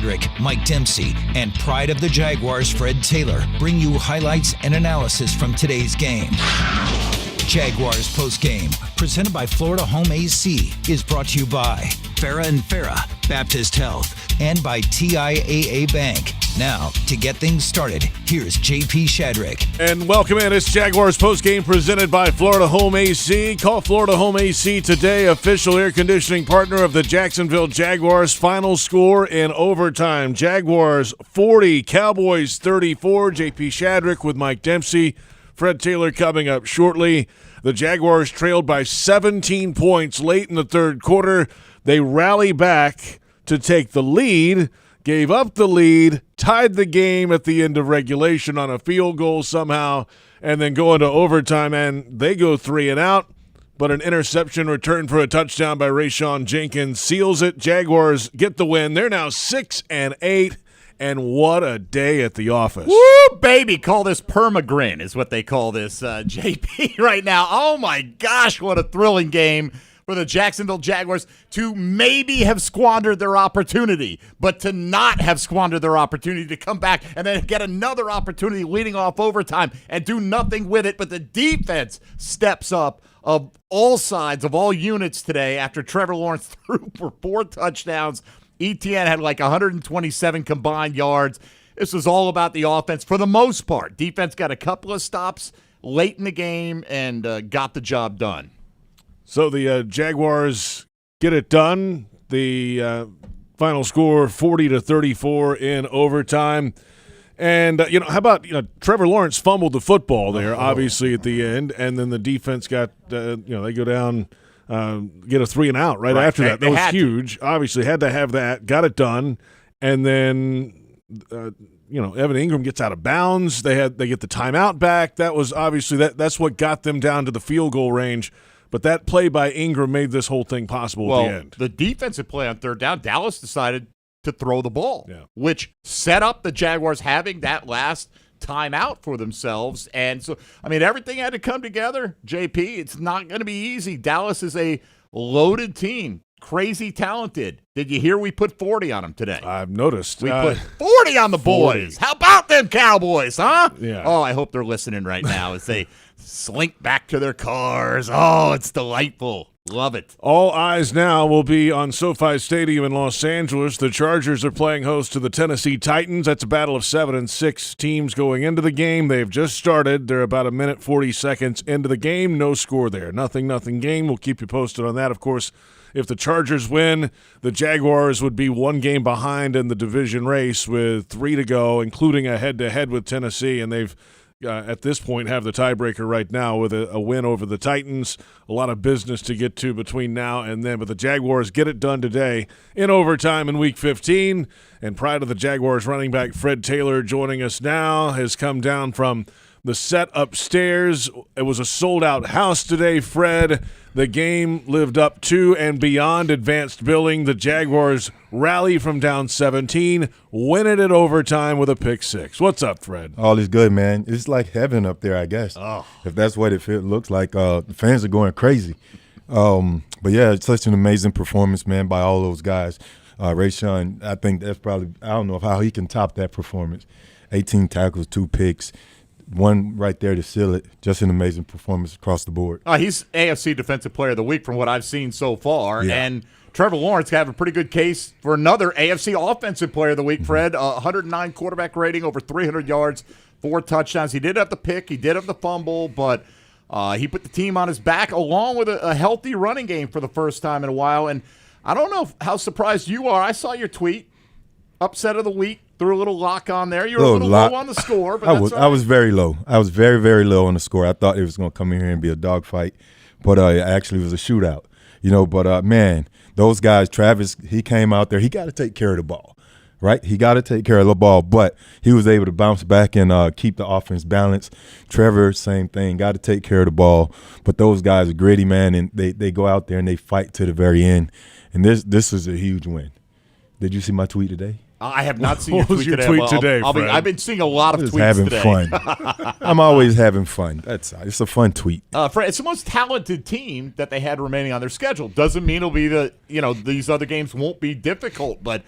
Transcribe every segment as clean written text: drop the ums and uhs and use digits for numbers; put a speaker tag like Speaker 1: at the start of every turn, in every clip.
Speaker 1: Shadrick, Mike Dempsey, and pride of the Jaguars, Fred Taylor, bring you highlights and analysis from today's game. Jaguars Postgame, presented by Florida Home AC, is brought to you by Farah and Farah, Baptist Health, and by TIAA Bank. Now, to get things started, here's J.P. Shadrick.
Speaker 2: And welcome in. It's Jaguars Postgame presented by Florida Home AC. Call Florida Home AC today, official air conditioning partner of the Jacksonville Jaguars. Final score in overtime. Jaguars 40, Cowboys 34. J.P. Shadrick with Mike Dempsey. Fred Taylor coming up shortly. The Jaguars trailed by 17 points late in the third quarter. They rally back to take the lead, gave up the lead, tied the game at the end of regulation on a field goal somehow, and then go into overtime, and they go 3 and out. But an interception returned for a touchdown by Rayshawn Jenkins seals it. Jaguars get the win. They're now 6-8. And what a day at the office.
Speaker 3: Woo, baby. Call this permagrin is what they call this, JP, right now. Oh, my gosh, what a thrilling game for the Jacksonville Jaguars to maybe have squandered their opportunity, but to not have squandered their opportunity to come back and then get another opportunity leading off overtime and do nothing with it. But the defense steps up of all sides, of all units today after Trevor Lawrence threw for 4 touchdowns. ETN had like 127 combined yards. This was all about the offense for the most part. Defense got a couple of stops late in the game and got the job done.
Speaker 2: So the Jaguars get it done. The final score 40-34 in overtime. And, how about, Trevor Lawrence fumbled the football there, obviously, at the end. And then the defense got, they go down – get a 3 and out right after that. That was huge. Obviously, had to have that. Got it done, and then Evan Ingram gets out of bounds. They get the timeout back. That was obviously that's what got them down to the field goal range. But that play by Ingram made this whole thing possible at the end.
Speaker 3: The defensive play on third down, Dallas decided to throw the ball, which set up the Jaguars having that last timeout for themselves. And so, everything had to come together, JP. It's not going to be easy. Dallas is a loaded team, crazy talented. Did you hear we put 40 on them today?
Speaker 2: I've noticed.
Speaker 3: We put 40 on the
Speaker 2: 40.
Speaker 3: boys. How about them Cowboys, huh?
Speaker 2: Yeah.
Speaker 3: Oh, I hope they're listening right now as they slink back to their cars. Oh, it's delightful. Love it.
Speaker 2: All eyes now will be on SoFi Stadium in Los Angeles. The Chargers are playing host to the Tennessee Titans. That's a battle of 7 and 6 teams going into the game. They've just started. They're about 1 minute 40 seconds into the game. No score there. Nothing game. We'll keep you posted on that. Of course, if the Chargers win, the Jaguars would be 1 game behind in the division race with 3 to go, including a head-to-head with Tennessee, and they've at this point have the tiebreaker right now with a win over the Titans. A lot of business to get to between now and then, but the Jaguars get it done today in overtime in Week 15. And pride of the Jaguars running back Fred Taylor joining us now has come down from the set upstairs. It was a sold-out house today, Fred. The game lived up to and beyond advanced billing. The Jaguars rally from down 17, win it at overtime with a pick 6. What's up, Fred?
Speaker 4: All is good, man. It's like heaven up there, I guess.
Speaker 3: Oh.
Speaker 4: If that's what it looks like. The fans are going crazy. But, yeah, it's such an amazing performance, man, by all those guys. Rayshawn, I think that's probably – I don't know how he can top that performance. 18 tackles, 2 picks. 1 right there to seal it. Just an amazing performance across the board.
Speaker 3: He's AFC Defensive Player of the Week from what I've seen so far.
Speaker 4: Yeah.
Speaker 3: And Trevor Lawrence have a pretty good case for another AFC Offensive Player of the Week, Fred. 109 quarterback rating, over 300 yards, 4 touchdowns. He did have the pick. He did have the fumble, but he put the team on his back along with a healthy running game for the first time in a while. And I don't know how surprised you are. I saw your tweet, upset of the week. Threw a little lock on there. You were a little low on the score, but
Speaker 4: I was very low. I was very, very low on the score. I thought it was going to come in here and be a dogfight, but it actually was a shootout. But man, those guys, Travis, he came out there. He got to take care of the ball, right? He got to take care of the ball, but he was able to bounce back and keep the offense balanced. Trevor, same thing, got to take care of the ball. But those guys are gritty, man, and they go out there and they fight to the very end. And this is a huge win. Did you see my tweet today?
Speaker 3: I have not seen
Speaker 2: your tweet today. What was your tweet today, Fred?
Speaker 3: I've been seeing a lot of tweets
Speaker 4: having
Speaker 3: today.
Speaker 4: Fun. I'm always having fun. It's a fun tweet.
Speaker 3: Fred, it's the most talented team that they had remaining on their schedule. Doesn't mean it'll be these other games won't be difficult, but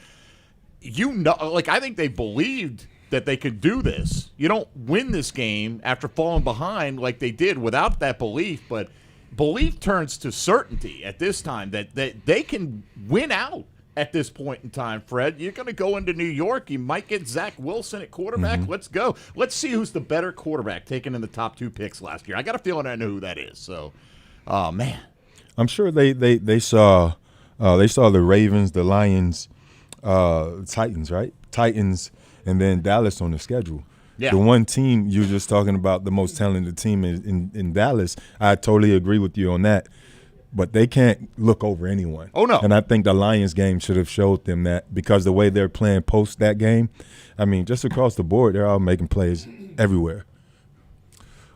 Speaker 3: I think they believed that they could do this. You don't win this game after falling behind like they did without that belief, but belief turns to certainty at this time that they can win out at this point in time, Fred. You're going to go into New York. You might get Zach Wilson at quarterback.
Speaker 4: Mm-hmm.
Speaker 3: Let's go. Let's see who's the better quarterback taken in the top 2 picks last year. I got a feeling I know who that is. So, man.
Speaker 4: I'm sure they saw the Ravens, the Lions, Titans, right? Titans, and then Dallas on the schedule.
Speaker 3: Yeah.
Speaker 4: The one team you're just talking about, the most talented team in Dallas, I totally agree with you on that. But they can't look over anyone.
Speaker 3: Oh, no.
Speaker 4: And I think the Lions game should have showed them that, because the way they're playing post that game, I mean, just across the board, they're all making plays everywhere.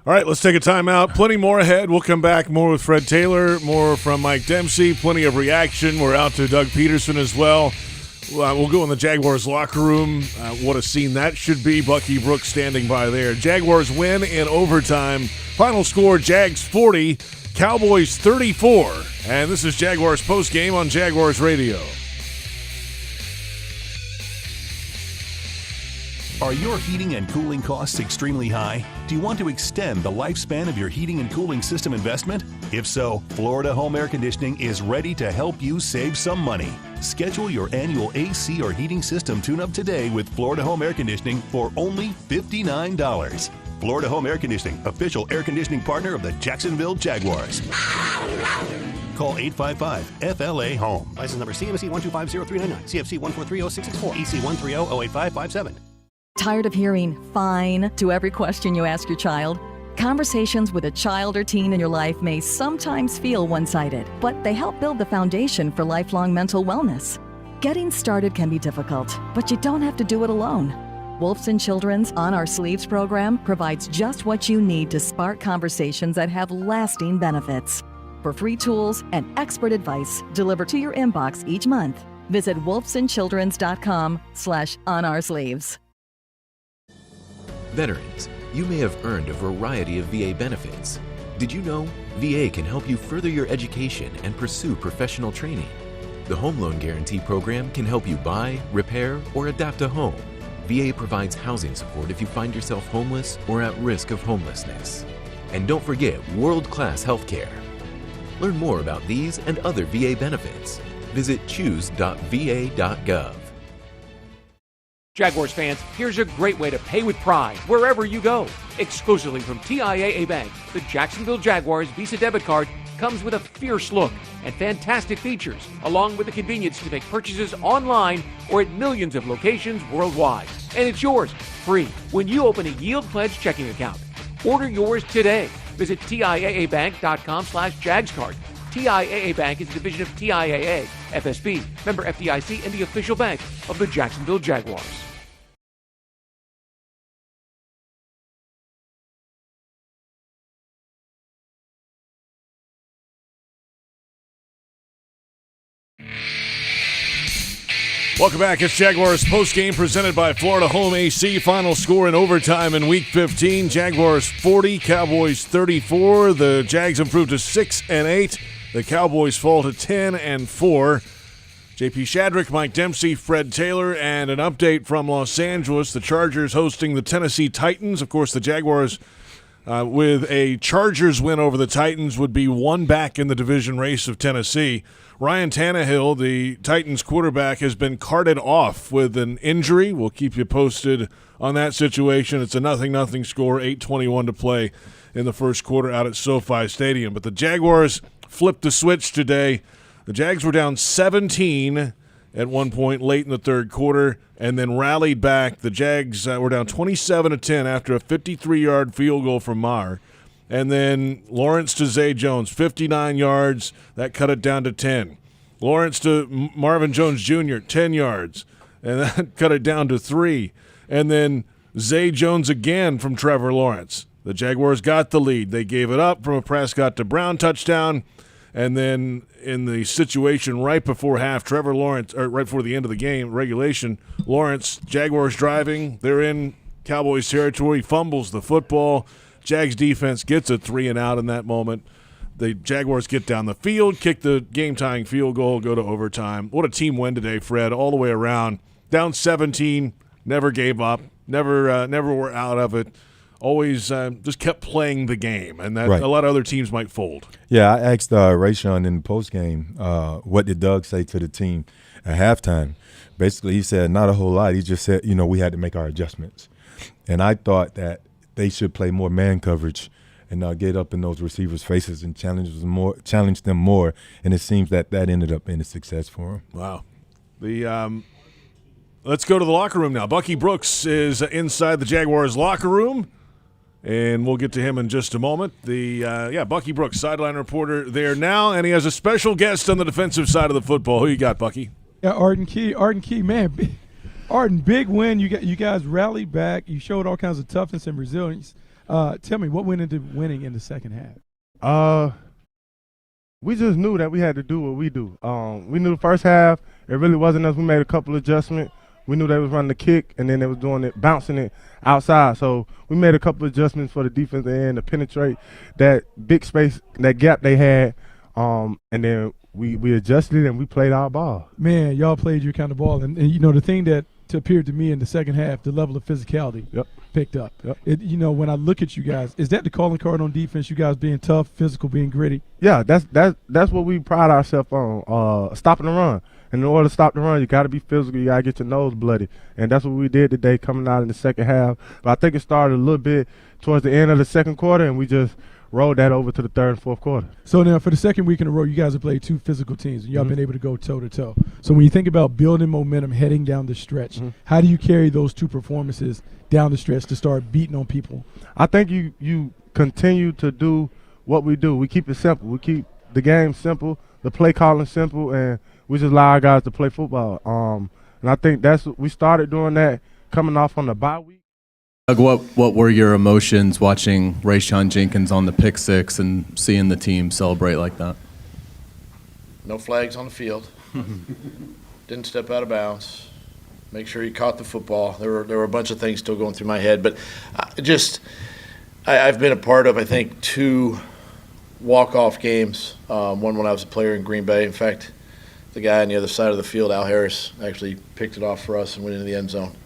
Speaker 2: All right, let's take a timeout. Plenty more ahead. We'll come back more with Fred Taylor, more from Mike Dempsey, plenty of reaction. We're out to Doug Pederson as well. We'll go in the Jaguars locker room. What a scene that should be. Bucky Brooks standing by there. Jaguars win in overtime. Final score, Jags 40, Cowboys 34. And this is Jaguars Postgame on Jaguars Radio.
Speaker 5: Are your heating and cooling costs extremely high? Do you want to extend the lifespan of your heating and cooling system investment? If so, Florida Home Air Conditioning is ready to help you save some money. Schedule your annual AC or heating system tune-up today with Florida Home Air Conditioning for only $59. Florida Home Air Conditioning, official air conditioning partner of the Jacksonville Jaguars. Call 855-FLA-HOME.
Speaker 6: License number CMC 1250399, CFC 1430664, EC 130-08557.
Speaker 7: Tired of hearing "fine" to every question you ask your child? Conversations with a child or teen in your life may sometimes feel one-sided, but they help build the foundation for lifelong mental wellness. Getting started can be difficult, but you don't have to do it alone. Wolfson Children's On Our Sleeves program provides just what you need to spark conversations that have lasting benefits. For free tools and expert advice delivered to your inbox each month, visit wolfsonchildrens.com/onoursleeves.
Speaker 8: Veterans, you may have earned a variety of VA benefits. Did you know VA can help you further your education and pursue professional training? The Home Loan Guarantee Program can help you buy, repair, or adapt a home. VA provides housing support if you find yourself homeless or at risk of homelessness. And don't forget world-class health care. Learn more about these and other VA benefits. Visit choose.va.gov.
Speaker 9: Jaguars fans, here's a great way to pay with pride wherever you go. Exclusively from TIAA Bank, the Jacksonville Jaguars Visa debit card comes with a fierce look and fantastic features, along with the convenience to make purchases online or at millions of locations worldwide. And it's yours, free, when you open a Yield Pledge checking account. Order yours today. Visit TIAABank.com/JagsCard. TIAA Bank is a division of TIAA, FSB, member FDIC, and the official bank of the Jacksonville Jaguars.
Speaker 2: Welcome back. It's Jaguars postgame presented by Florida Home AC. Final score in overtime in Week 15. Jaguars 40, Cowboys 34. The Jags improved to 6-8. The Cowboys fall to 10-4. J.P. Shadrick, Mike Dempsey, Fred Taylor, and an update from Los Angeles. The Chargers hosting the Tennessee Titans. Of course, the Jaguars, with a Chargers win over the Titans, would be one back in the division race of Tennessee. Ryan Tannehill, the Titans quarterback, has been carted off with an injury. We'll keep you posted on that situation. It's a 0-0 score, 8:21 to play in the first quarter out at SoFi Stadium. But the Jaguars flipped the switch today. The Jags were down 17 at one point late in the third quarter and then rallied back. The Jags were down 27-10 after a 53-yard field goal from Maher. And then Lawrence to Zay Jones, 59 yards. That cut it down to 10. Lawrence to Marvin Jones Jr., 10 yards. And that cut it down to 3. And then Zay Jones again from Trevor Lawrence. The Jaguars got the lead. They gave it up from a Prescott to Brown touchdown. And then in the situation right before half, Trevor Lawrence, or right before the end of the game, regulation, Lawrence, Jaguars driving. They're in Cowboys territory, fumbles the football. Jags defense gets a 3-and-out in that moment. The Jaguars get down the field, kick the game-tying field goal, go to overtime. What a team win today, Fred, all the way around. down 17, never gave up, never were out of it. Always just kept playing the game, and that
Speaker 4: Right.
Speaker 2: a lot of other teams might fold.
Speaker 4: Yeah, I asked Rayshon in the postgame, what did Doug say to the team at halftime? Basically, he said not a whole lot. He just said, we had to make our adjustments. And I thought that they should play more man coverage and get up in those receivers' faces and challenge them more. And it seems that ended up being a success for them.
Speaker 2: Wow. Let's go to the locker room now. Bucky Brooks is inside the Jaguars locker room, and we'll get to him in just a moment. Bucky Brooks, sideline reporter there now, and he has a special guest on the defensive side of the football. Who you got, Bucky?
Speaker 10: Yeah, Arden Key, man. Arden, big win. You guys rallied back. You showed all kinds of toughness and resilience. Tell me, what went into winning in the second half?
Speaker 11: We just knew that we had to do what we do. We knew the first half, it really wasn't us. We made a couple adjustments. We knew they was running the kick, and then they was doing it, bouncing it outside. So we made a couple of adjustments for the defensive end to penetrate that big space, that gap they had, and then we adjusted and we played our ball.
Speaker 10: Man, y'all played your kind of ball. And the thing that appeared to me in the second half, the level of physicality picked up. Yep. When I look at you guys, is that the calling card on defense, you guys being tough, physical, being gritty?
Speaker 11: Yeah, that's what we pride ourselves on, stopping the run. And in order to stop the run, you got to be physical. You got to get your nose bloody. And that's what we did today coming out in the second half. But I think it started a little bit towards the end of the second quarter, and we just rolled that over to the third and fourth quarter.
Speaker 10: So now for the second week in a row, you guys have played two physical teams, and y'all been able to go toe-to-toe. So when you think about building momentum heading down the stretch, how do you carry those two performances down the stretch to start beating on people?
Speaker 11: I think you continue to do what we do. We keep it simple. We keep the game simple, the play calling simple, and we just allow our guys to play football. And I think we started doing that coming off on the bye week.
Speaker 12: Doug, what were your emotions watching Rayshon Jenkins on the pick six and seeing the team celebrate like that?
Speaker 13: No flags on the field. Didn't step out of bounds. Make sure he caught the football. There were a bunch of things still going through my head, but I've been a part of, I think, 2 walk-off games. One when I was a player in Green Bay. In fact, the guy on the other side of the field, Al Harris, actually picked it off for us and went into the end zone.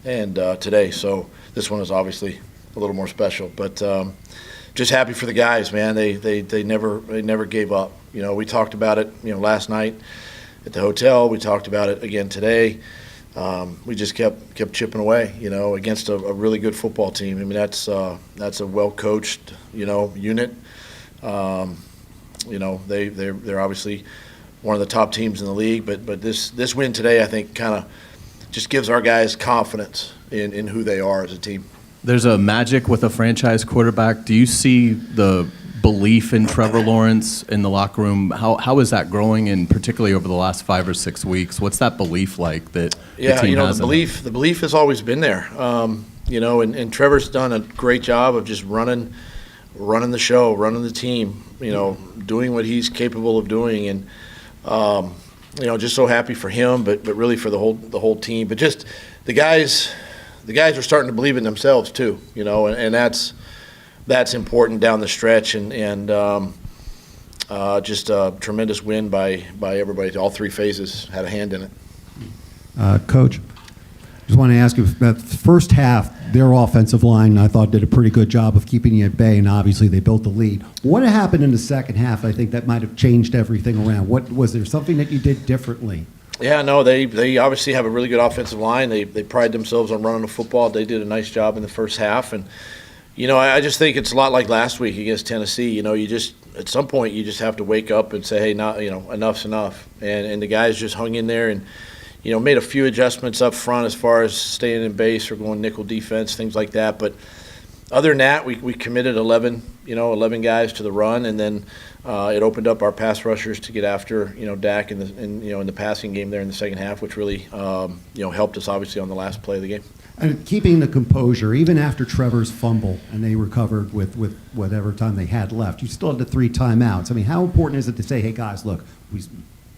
Speaker 13: And today, so this one is obviously a little more special. But just happy for the guys, man. They never gave up. We talked about it, last night at the hotel. We talked about it again today. We just kept chipping away, against a really good football team. I mean, that's a well-coached, unit. They're obviously one of the top teams in the league, but this win today, I think, kind of just gives our guys confidence in who they are as a team.
Speaker 12: There's a magic with a franchise quarterback. Do you see the belief in Trevor Lawrence in the locker room? How is that growing, and particularly over the last 5 or 6 weeks? What's that belief like that the team has?
Speaker 13: The belief has always been there. And Trevor's done a great job of just running the show, running the team, doing what he's capable of doing, and just so happy for him, but really for the whole team. But just the guys are starting to believe in themselves too, and that's important down the stretch, and just a tremendous win by everybody. All 3 phases had a hand in it.
Speaker 14: Coach, just want to ask you about the first half. Their offensive line, I thought, did a pretty good job of keeping you at bay, and obviously they built the lead. What happened in the second half? I think that might have changed everything around. Was there something that you did differently?
Speaker 13: Yeah, no, they obviously have a really good offensive line. They pride themselves on running the football. They did a nice job in the first half, and I just think it's a lot like last week against Tennessee. You just at some point you just have to wake up and say, hey, enough's enough, and the guys just hung in there and made a few adjustments up front as far as staying in base or going nickel defense, things like that. But other than that, we committed 11 guys to the run, and then it opened up our pass rushers to get after Dak in the passing game there in the second half, which really helped us obviously on the last play of the game.
Speaker 14: And keeping the composure, even after Trevor's fumble and they recovered with whatever time they had left, you still had the 3 timeouts. I mean, how important is it to say, hey guys, look, we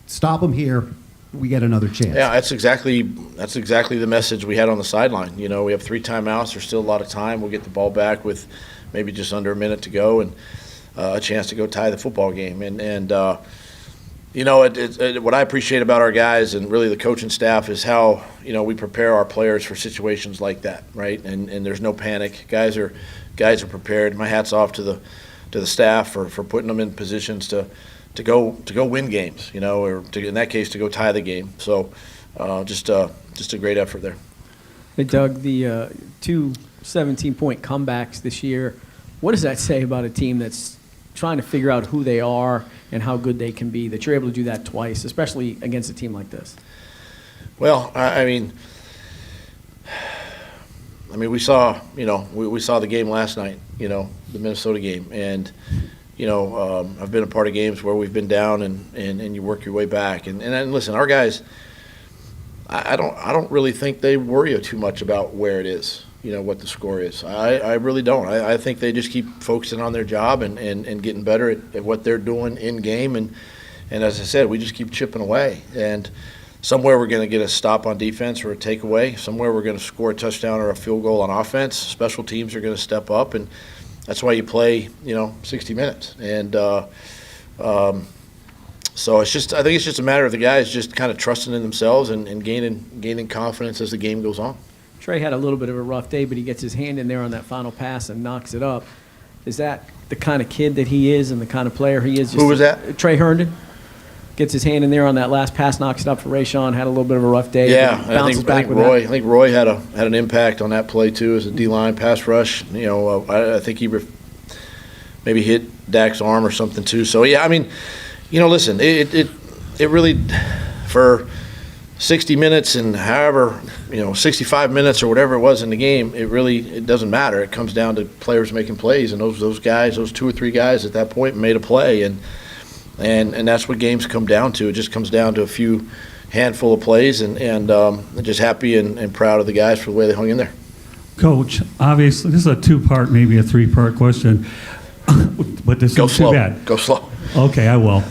Speaker 14: stop them here, we get another chance?
Speaker 13: Yeah, that's exactly the message we had on the sideline. We have 3 timeouts. There's still a lot of time. We'll get the ball back with maybe just under a minute to go and a chance to go tie the football game. And What I appreciate about our guys and really the coaching staff is how, we prepare our players for situations like that, right? And there's no panic. Guys are prepared. My hat's off to the staff for putting them in positions to go win games, or in that case to go tie the game. So just a great effort there.
Speaker 15: Hey, Doug, the two 17-point comebacks this year, what does that say about a team that's trying to figure out who they are and how good they can be, that you're able to do that twice, especially against a team like this?
Speaker 13: Well, I mean, we saw, we saw the game last night, the Minnesota game, and I've been a part of games where we've been down and you work your way back, and listen, our guys, I don't really think they worry too much about where it is, what the score is. I really don't. I think they just keep focusing on their job and getting better at what they're doing in game, and as I said, we just keep chipping away, and somewhere we're going to get a stop on defense or a takeaway. Somewhere we're going to score a touchdown or a field goal on offense. Special teams are going to step up, and that's why you play, 60 minutes. And so I think it's just a matter of the guys just kind of trusting in themselves and gaining confidence as the game goes on.
Speaker 15: Trey had a little bit of a rough day, but he gets his hand in there on that final pass and knocks it up. Is that the kind of kid that he is and the kind of player he is?
Speaker 13: Who was that?
Speaker 15: Trey Herndon. Gets his hand in there on that last pass, knocks it up for Rayshawn. Had a little bit of a rough day.
Speaker 13: Yeah, I think Roy had an impact on that play too as a D-line pass rush. I think he maybe hit Dak's arm or something too. So yeah, listen, it really for 60 minutes and however 65 minutes or whatever it was in the game, it doesn't matter. It comes down to players making plays, and those guys, those two or three guys at that point made a play, and that's what games come down to. It just comes down to a few handful of plays, and just happy and proud of the guys for the way they hung in there.
Speaker 16: Coach, obviously, this is a two-part, maybe a three-part question, but this is too bad.
Speaker 13: Go slow.
Speaker 16: Okay, I will.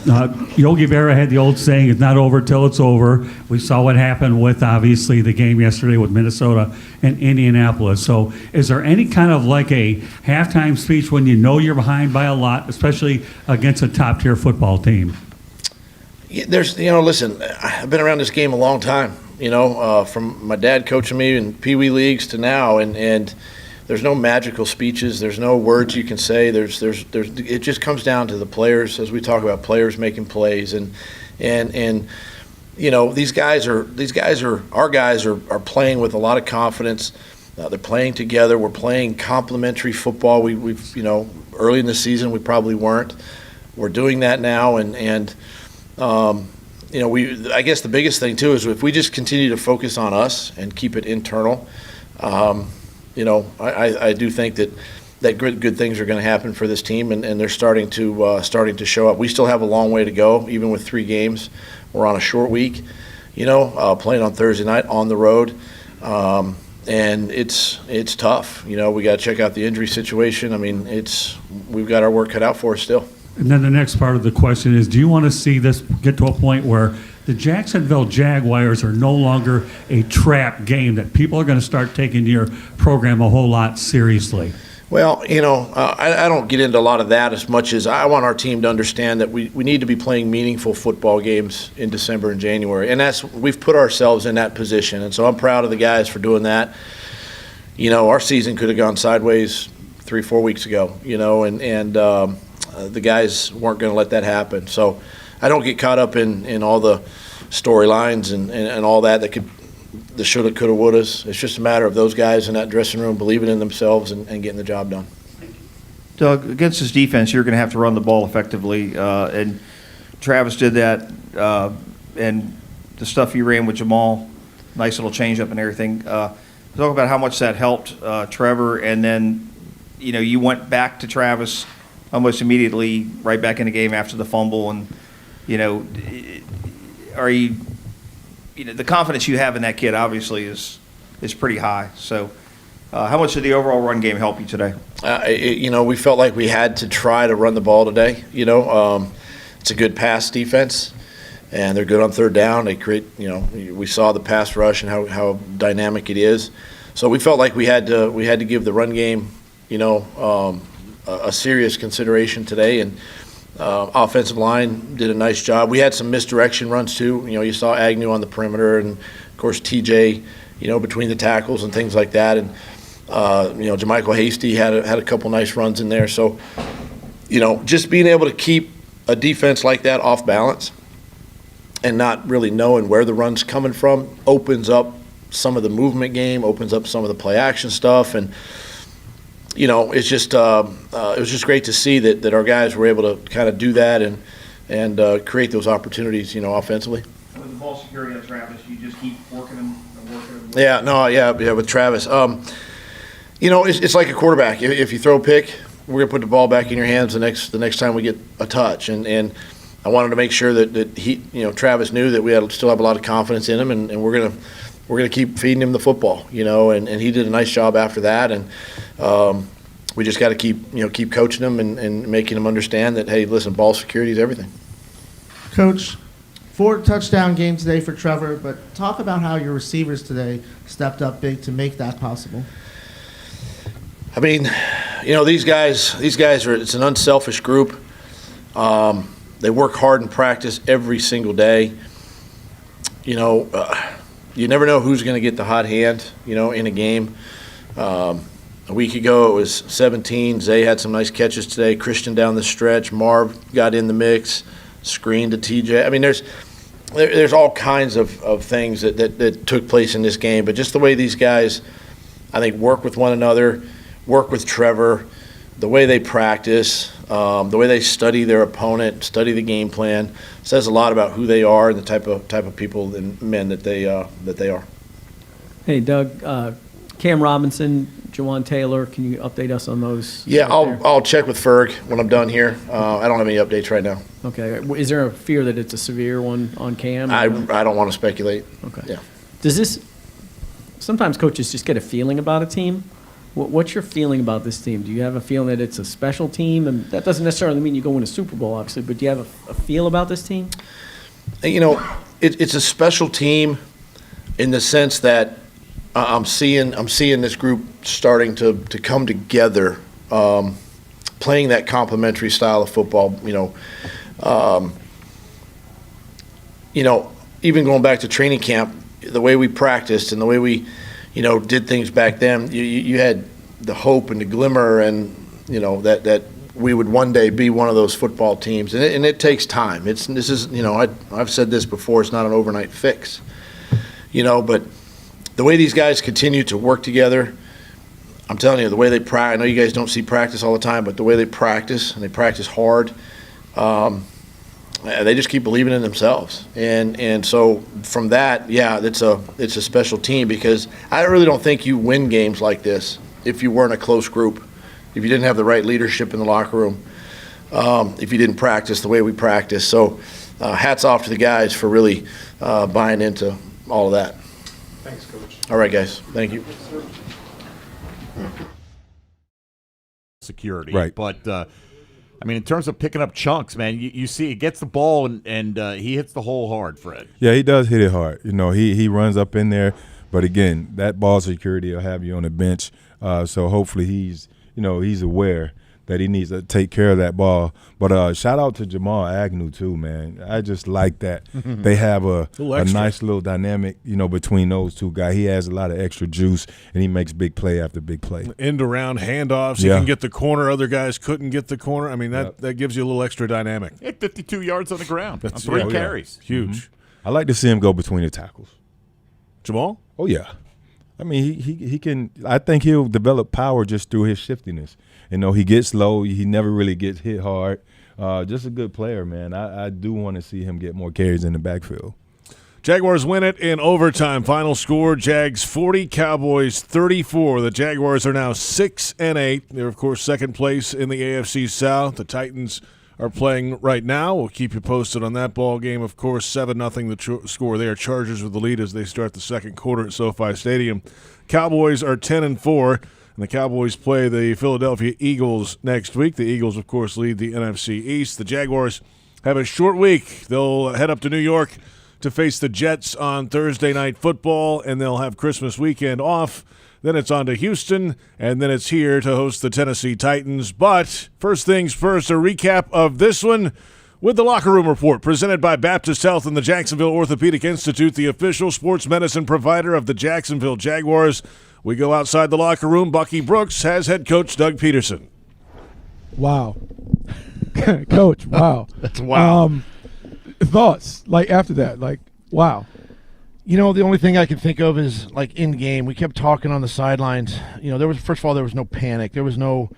Speaker 16: Yogi Berra had the old saying, it's not over till it's over. We saw what happened with, obviously, the game yesterday with Minnesota and Indianapolis. So is there any kind of like a halftime speech when you know you're behind by a lot, especially against a top-tier football team?
Speaker 13: There's, listen, I've been around this game a long time, from my dad coaching me in Pee Wee leagues to now, and there's no magical speeches. There's no words you can say. It just comes down to the players, as we talk about players making plays, and these guys are playing with a lot of confidence. They're playing together. We're playing complementary football. We've early in the season we probably weren't. We're doing that now, and I guess the biggest thing too is if we just continue to focus on us and keep it internal. I do think that good things are going to happen for this team, and they're starting to show up. We still have a long way to go, even with 3 games. We're on a short week, playing on Thursday night on the road, and it's tough. We got to check out the injury situation. We've got our work cut out for us still.
Speaker 16: And then the next part of the question is, do you want to see this get to a point where the Jacksonville Jaguars are no longer a trap game, that people are going to start taking your program a whole lot seriously?
Speaker 13: Well, I don't get into a lot of that as much as I want our team to understand that we need to be playing meaningful football games in December and January. And we've put ourselves in that position. And so I'm proud of the guys for doing that. Our season could have gone sideways 3-4 weeks ago, and the guys weren't going to let that happen. So I don't get caught up in all the storylines and all that could, the shoulda, coulda, wouldas. It's just a matter of those guys in that dressing room believing in themselves and getting the job done.
Speaker 17: Doug, against this defense, you're going to have to run the ball effectively, and Travis did that, and the stuff you ran with Jamal, nice little change-up and everything. Talk about how much that helped Trevor, and then, you went back to Travis almost immediately, right back in the game after the fumble, and are you, the confidence you have in that kid obviously is pretty high. So how much did the overall run game help you today?
Speaker 13: We felt like we had to try to run the ball today. It's a good pass defense, and they're good on third down. They create, we saw the pass rush and how dynamic it is. So we felt like we had to give the run game, a serious consideration today, and Offensive line did a nice job. We had some misdirection runs too. You saw Agnew on the perimeter, and of course TJ, between the tackles and things like that. And Jermichael Hasty had a couple nice runs in there. So, just being able to keep a defense like that off balance and not really knowing where the run's coming from opens up some of the movement game, opens up some of the play action stuff, and it's just it was just great to see that our guys were able to kind of do that and create those opportunities, offensively.
Speaker 17: With the ball security on Travis, you just keep working them and working them.
Speaker 13: Yeah, with Travis. It's like a quarterback. If you throw a pick, we're gonna put the ball back in your hands the next time we get a touch, and I wanted to make sure that he, Travis knew that we still have a lot of confidence in him, and we're gonna keep feeding him the football, and he did a nice job after that, and we just got to keep coaching him and making him understand that, hey, listen, ball security is everything.
Speaker 18: Coach, 4 touchdown game today for Trevor, but talk about how your receivers today stepped up big to make that possible.
Speaker 13: I mean, these guys it's an unselfish group. They work hard in practice every single day. You never know who's going to get the hot hand, in a game. A week ago it was 17. Zay had some nice catches today. Christian down the stretch. Marv got in the mix, screened to TJ. I mean, there's all kinds of things that took place in this game. But just the way these guys, I think, work with one another, work with Trevor, the way they practice, the way they study their opponent, study the game plan, says a lot about who they are and the type of people and men that they are.
Speaker 15: Hey, Doug, Cam Robinson, Jawan Taylor, can you update us on those?
Speaker 13: Yeah, I'll check with Ferg when I'm done here. I don't have any updates right now.
Speaker 15: Okay. Is there a fear that it's a severe one on Cam?
Speaker 13: I don't want to speculate.
Speaker 15: Okay.
Speaker 13: Yeah.
Speaker 15: Does this – sometimes coaches just get a feeling about a team. What's your feeling about this team? Do you have a feeling that it's a special team? And that doesn't necessarily mean you go win a Super Bowl, obviously, but do you have a feel about this team?
Speaker 13: It's a special team in the sense that I'm seeing this group starting to come together, playing that complementary style of football. Even going back to training camp, the way we practiced and the way we, did things back then. You had the hope and the glimmer, and that we would one day be one of those football teams, and it takes time. I've said this before. It's not an overnight fix, but the way these guys continue to work together, I'm telling you, the way they practice. I know you guys don't see practice all the time, but the way they practice, and they practice hard, they just keep believing in themselves. And so from that, it's a special team, because I really don't think you win games like this if you weren't a close group, if you didn't have the right leadership in the locker room, if you didn't practice the way we practice. So hats off to the guys for really buying into all of that.
Speaker 18: Thanks, Coach.
Speaker 13: All right, guys. Thank you.
Speaker 3: Security.
Speaker 4: Right.
Speaker 3: But, in terms of picking up chunks, man, you see he gets the ball and he hits the hole hard, Fred.
Speaker 4: Yeah, he does hit it hard. He runs up in there. But, again, that ball security will have you on the bench. So, hopefully, he's aware that he needs to take care of that ball. But shout out to Jamal Agnew too, man. I just like that. They have a nice little dynamic, between those two guys. He has a lot of extra juice, and he makes big play after big play.
Speaker 2: End around handoffs. He can get the corner. Other guys couldn't get the corner. I mean, that gives you a little extra dynamic.
Speaker 3: He had 52 yards on the ground on 3 carries.
Speaker 2: Huge.
Speaker 4: I like to see him go between the tackles.
Speaker 2: Jamal?
Speaker 4: Oh, yeah. I mean, he can – I think he'll develop power just through his shiftiness. He gets low. He never really gets hit hard. Just a good player, man. I do want to see him get more carries in the backfield.
Speaker 2: Jaguars win it in overtime. Final score, Jags 40, Cowboys 34. The Jaguars are now 6-8. They're, of course, second place in the AFC South. The Titans are playing right now. We'll keep you posted on that ball game. Of course, 7-0 the score there. Chargers with the lead as they start the second quarter at SoFi Stadium. Cowboys are 10-4, and the Cowboys play the Philadelphia Eagles next week. The Eagles, of course, lead the NFC East. The Jaguars have a short week. They'll head up to New York to face the Jets on Thursday Night Football, and they'll have Christmas weekend off. Then it's on to Houston, and then it's here to host the Tennessee Titans. But first things first, a recap of this one with the Locker Room Report, presented by Baptist Health and the Jacksonville Orthopedic Institute, the official sports medicine provider of the Jacksonville Jaguars. We go outside the locker room. Bucky Brooks has head coach Doug Pederson.
Speaker 10: Wow. Coach, wow.
Speaker 19: That's wow.
Speaker 10: Thoughts, like, after that, like, wow.
Speaker 19: You know, the only thing I can think of is, like, in game, we kept talking on the sidelines. You know, first of all, there was no panic. There was no,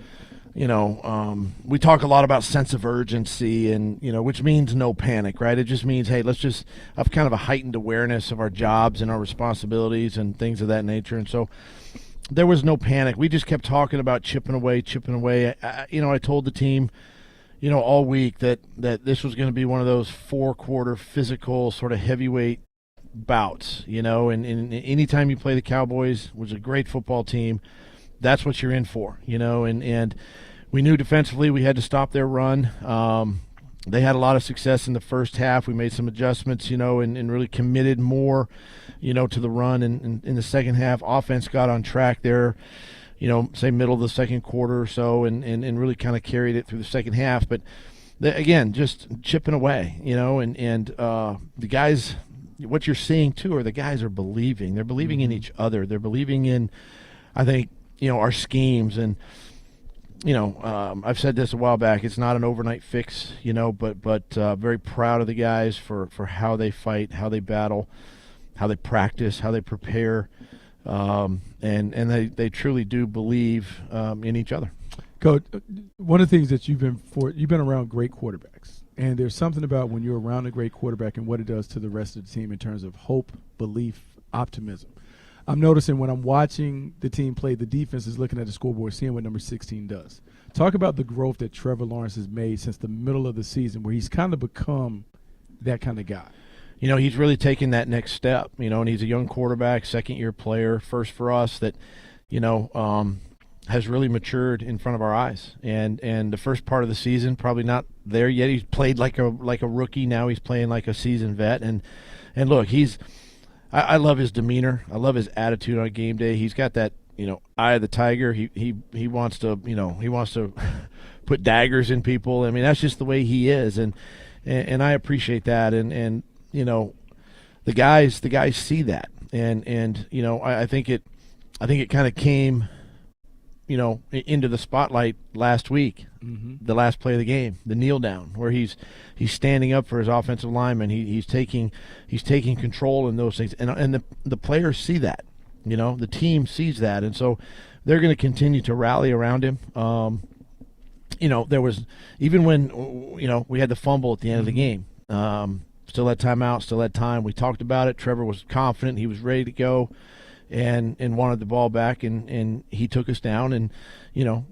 Speaker 19: we talk a lot about sense of urgency and, which means no panic, right? It just means, hey, let's just have kind of a heightened awareness of our jobs and our responsibilities and things of that nature. And so there was no panic. We just kept talking about chipping away. I told the team, all week that this was going to be one of those 4-quarter physical sort of heavyweight bouts, and anytime you play the Cowboys, which is a great football team, that's what you're in for, and we knew defensively we had to stop their run. They had a lot of success in the first half. We made some adjustments, and really committed more, to the run. And in the second half, offense got on track there, say middle of the second quarter or so, and really kind of carried it through the second half. But again, just chipping away, and the guys, what you're seeing too are the guys are believing. They're believing in each other. They're believing in, I think, our schemes. And I've said this a while back. It's not an overnight fix, but very proud of the guys for how they fight, how they battle, how they practice, how they prepare, and they truly do believe in each other.
Speaker 10: Coach, one of the things that you've been around great quarterbacks. And there's something about when you're around a great quarterback and what it does to the rest of the team in terms of hope, belief, optimism. I'm noticing when I'm watching the team play, the defense is looking at the scoreboard, seeing what number 16 does. Talk about the growth that Trevor Lawrence has made since the middle of the season, where he's kind of become that kind of guy.
Speaker 19: He's really taken that next step, and he's a young quarterback, second-year player, first for us that, has really matured in front of our eyes. And the first part of the season, probably not there yet. He's played like a rookie. Now he's playing like a seasoned vet. And look, I love his demeanor. I love his attitude on game day. He's got that, eye of the tiger. He wants to, he wants to put daggers in people. I mean, that's just the way he is. And I appreciate that. And the guys see that. And I think it kind of came, into the spotlight last week, the last play of the game, the kneel down, where he's standing up for his offensive lineman. He's taking control in those things, and the players see that, the team sees that, and so they're going to continue to rally around him. There was, even when we had the fumble at the end of the game, still had timeout, still had time. We talked about it. Trevor was confident, he was ready to go. And wanted the ball back, and he took us down and,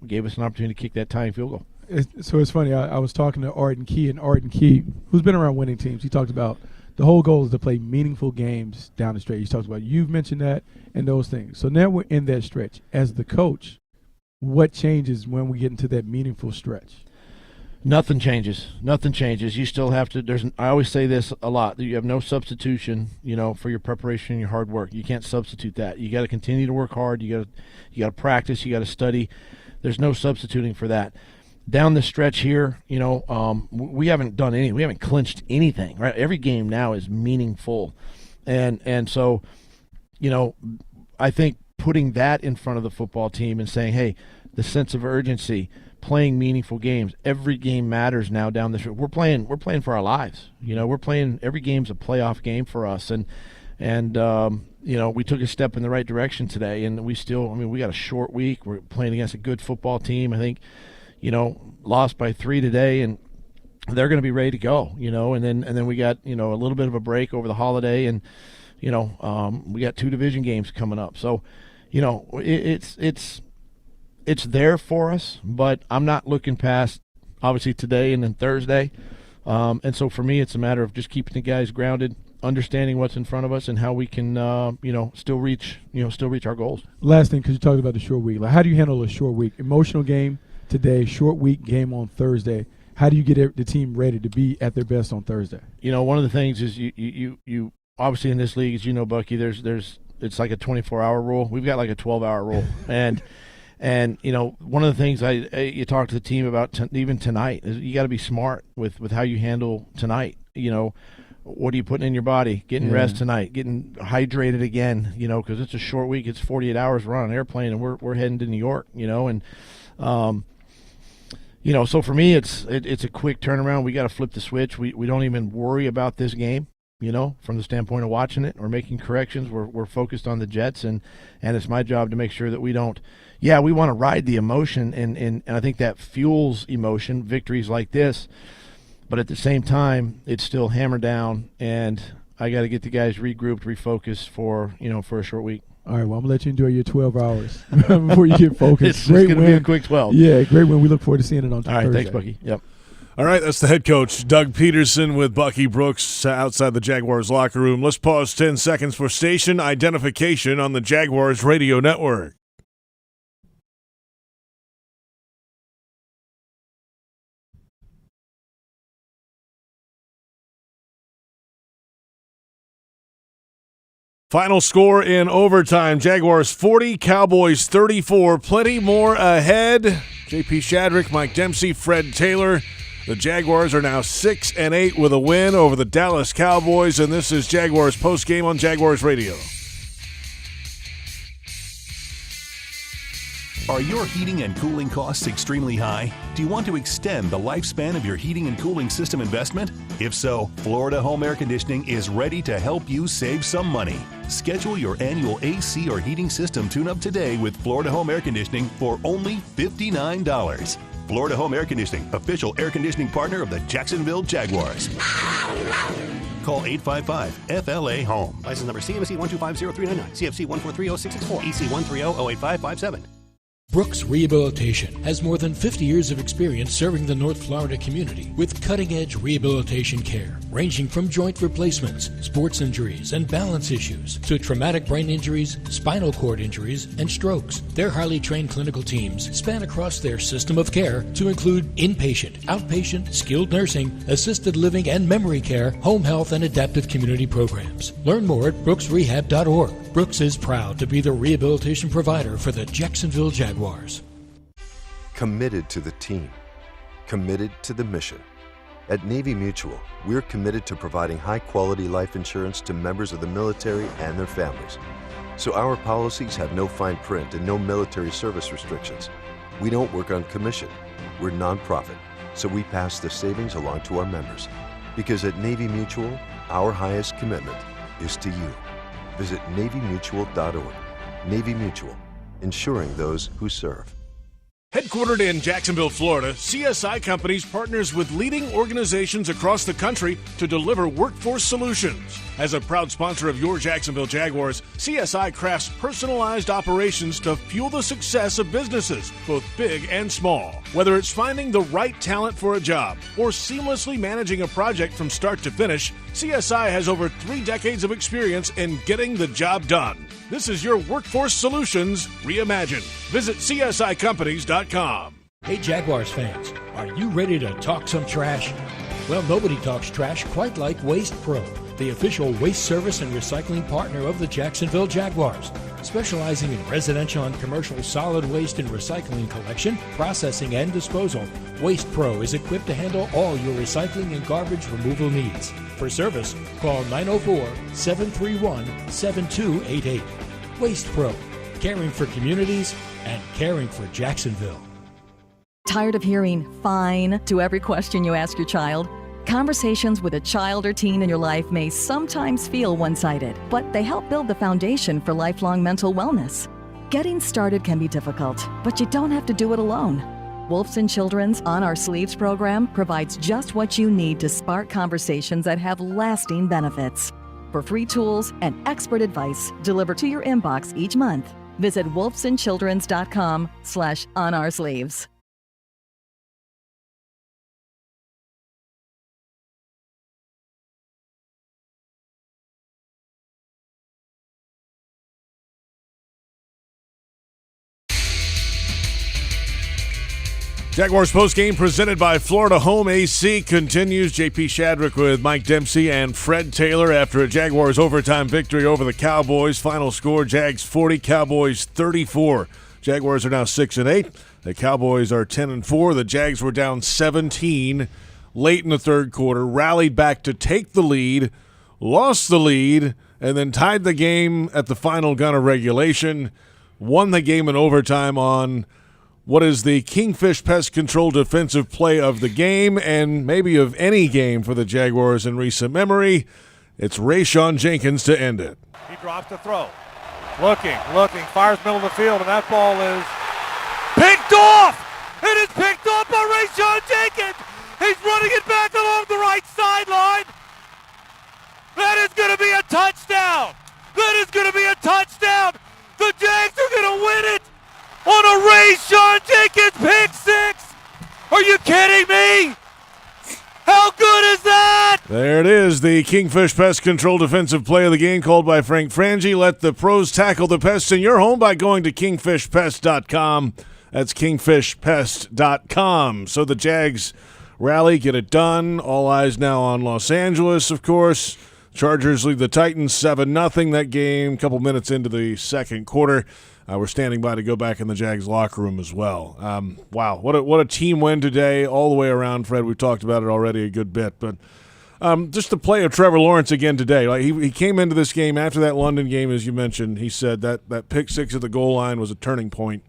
Speaker 19: gave us an opportunity to kick that tying field goal.
Speaker 10: So it's funny. I was talking to Arden Key, and Arden Key, who's been around winning teams, he talked about the whole goal is to play meaningful games down the stretch. He talks about, you've mentioned that and those things. So now we're in that stretch. As the coach, what changes when we get into that meaningful stretch?
Speaker 19: Nothing changes. Nothing changes. You still have to. I always say this a lot. You have no substitution, for your preparation and your hard work. You can't substitute that. You got to continue to work hard. You got to practice. You got to study. There's no substituting for that. Down the stretch here, we haven't done anything. We haven't clinched anything. Right. Every game now is meaningful, and so, I think putting that in front of the football team and saying, hey, the sense of urgency. Playing meaningful games. Every game matters now down the stretch. We're playing for our lives. We're playing, every game's a playoff game for us. And we took a step in the right direction today, and we got a short week. We're playing against a good football team. I think, lost by 3 today, and they're going to be ready to go, and then we got, a little bit of a break over the holiday, and, we got 2 division games coming up. So, it's there for us, but I'm not looking past, obviously, today and then Thursday. And so for me, it's a matter of just keeping the guys grounded, understanding what's in front of us, and how we can, still reach our goals.
Speaker 10: Last thing, because you talked about the short week. Like, how do you handle a short week? Emotional game today, short week game on Thursday. how do you get the team ready to be at their best on Thursday?
Speaker 19: You know, one of the things is you obviously in this league, as you know, Bucky, it's like a 24-hour rule. We've got like a 12-hour rule, and you know, one of the things you talk to the team about even tonight is you got to be smart with how you handle tonight. You know, what are you putting in your body? Getting rest tonight, getting hydrated again. You know, because it's a short week. It's 48 hours. We're on an airplane and we're heading to New York. You know, and you know, so for me, it's a quick turnaround. We got to flip the switch. We don't even worry about this game. You know, from the standpoint of watching it or making corrections, we're focused on the Jets, and it's my job to make sure that we don't. Yeah, we want to ride the emotion, and I think that fuels emotion, victories like this. But at the same time, it's still hammer down, and I got to get the guys regrouped, refocused for a short week.
Speaker 10: All right, well, I'm going to let you enjoy your 12 hours before you get focused.
Speaker 19: It's going to be a quick 12.
Speaker 10: Yeah, great win. We look forward to seeing it on Thursday.
Speaker 19: All right, thanks, Bucky. Yep.
Speaker 2: All right, that's the head coach, Doug Pederson, with Bucky Brooks outside the Jaguars locker room. Let's pause 10 seconds for station identification on the Jaguars radio network. Final score in overtime, Jaguars 40, Cowboys 34. Plenty more ahead. J.P. Shadrick, Mike Dempsey, Fred Taylor. The Jaguars are now 6-8 with a win over the Dallas Cowboys, and this is Jaguars Postgame on Jaguars Radio.
Speaker 5: Are your heating and cooling costs extremely high? Do you want to extend the lifespan of your heating and cooling system investment? If so, Florida Home Air Conditioning is ready to help you save some money. Schedule your annual AC or heating system tune-up today with Florida Home Air Conditioning for only $59. Florida Home Air Conditioning, official air conditioning partner of the Jacksonville Jaguars. Call 855-FLA-HOME.
Speaker 6: License number CMC 1250399, CFC 1430664, EC 130-08557.
Speaker 20: Brooks Rehabilitation has more than 50 years of experience serving the North Florida community with cutting-edge rehabilitation care, ranging from joint replacements, sports injuries, and balance issues to traumatic brain injuries, spinal cord injuries, and strokes. Their highly trained clinical teams span across their system of care to include inpatient, outpatient, skilled nursing, assisted living and memory care, home health, and adaptive community programs. Learn more at brooksrehab.org. Brooks is proud to be the rehabilitation provider for the Jacksonville Jaguars.
Speaker 21: Committed to the team. Committed to the mission. At Navy Mutual, we're committed to providing high-quality life insurance to members of the military and their families. So our policies have no fine print and no military service restrictions. We don't work on commission. We're nonprofit, so we pass the savings along to our members. Because at Navy Mutual, our highest commitment is to you. Visit NavyMutual.org. Navy Mutual, insuring those who serve.
Speaker 2: Headquartered in Jacksonville, Florida, CSI Companies partners with leading organizations across the country to deliver workforce solutions. As a proud sponsor of your Jacksonville Jaguars, CSI crafts personalized operations to fuel the success of businesses, both big and small. Whether it's finding the right talent for a job or seamlessly managing a project from start to finish, CSI has over 3 decades of experience in getting the job done. This is your workforce solutions reimagined. Visit CSICompanies.com.
Speaker 20: Hey Jaguars fans, are you ready to talk some trash? Well, nobody talks trash quite like Waste Pro, the official waste service and recycling partner of the Jacksonville Jaguars. Specializing in residential and commercial solid waste and recycling collection, processing, and disposal, Waste Pro is equipped to handle all your recycling and garbage removal needs. For service, call 904-731-7288. Waste Pro, caring for communities and caring for Jacksonville.
Speaker 7: Tired of hearing fine to every question you ask your child? Conversations with a child or teen in your life may sometimes feel one-sided, but they help build the foundation for lifelong mental wellness. Getting started can be difficult, but you don't have to do it alone. Wolfson and Children's On Our Sleeves program provides just what you need to spark conversations that have lasting benefits. For free tools and expert advice delivered to your inbox each month, visit wolfsandchildrens.com/onoursleeves.
Speaker 2: Jaguars postgame presented by Florida Home AC continues. J.P. Shadrick with Mike Dempsey and Fred Taylor after a Jaguars overtime victory over the Cowboys. Final score, Jags 40, Cowboys 34. Jaguars are now 6-8. The Cowboys are 10-4. The Jags were down 17 late in the third quarter, rallied back to take the lead, lost the lead, and then tied the game at the final gun of regulation, won the game in overtime on what is the Kingfish Pest Control defensive play of the game and maybe of any game for the Jaguars in recent memory. It's Rayshon Jenkins to end it.
Speaker 1: He drops the throw. Looking, fires middle of the field, and that ball is picked off! It is picked off by Rayshon Jenkins! He's running it back along the right sideline! That is going to be a touchdown! That is going to be a touchdown! The Jags are going to win it! On a Rayshon Jenkins pick six! Are you kidding me? How good is that?
Speaker 2: There it is, the Kingfish Pest Control defensive play of the game called by Frank Frangie. Let the pros tackle the pests in your home by going to kingfishpest.com. That's kingfishpest.com. So the Jags rally, get it done. All eyes now on Los Angeles, of course. Chargers lead the Titans 7-0 that game. A couple minutes into the second quarter. We're standing by to go back in the Jags locker room as well. Wow, what a team win today all the way around, Fred. We've talked about it already a good bit. But just the play of Trevor Lawrence again today. Like he came into this game after that London game, as you mentioned. He said that pick six at the goal line was a turning point.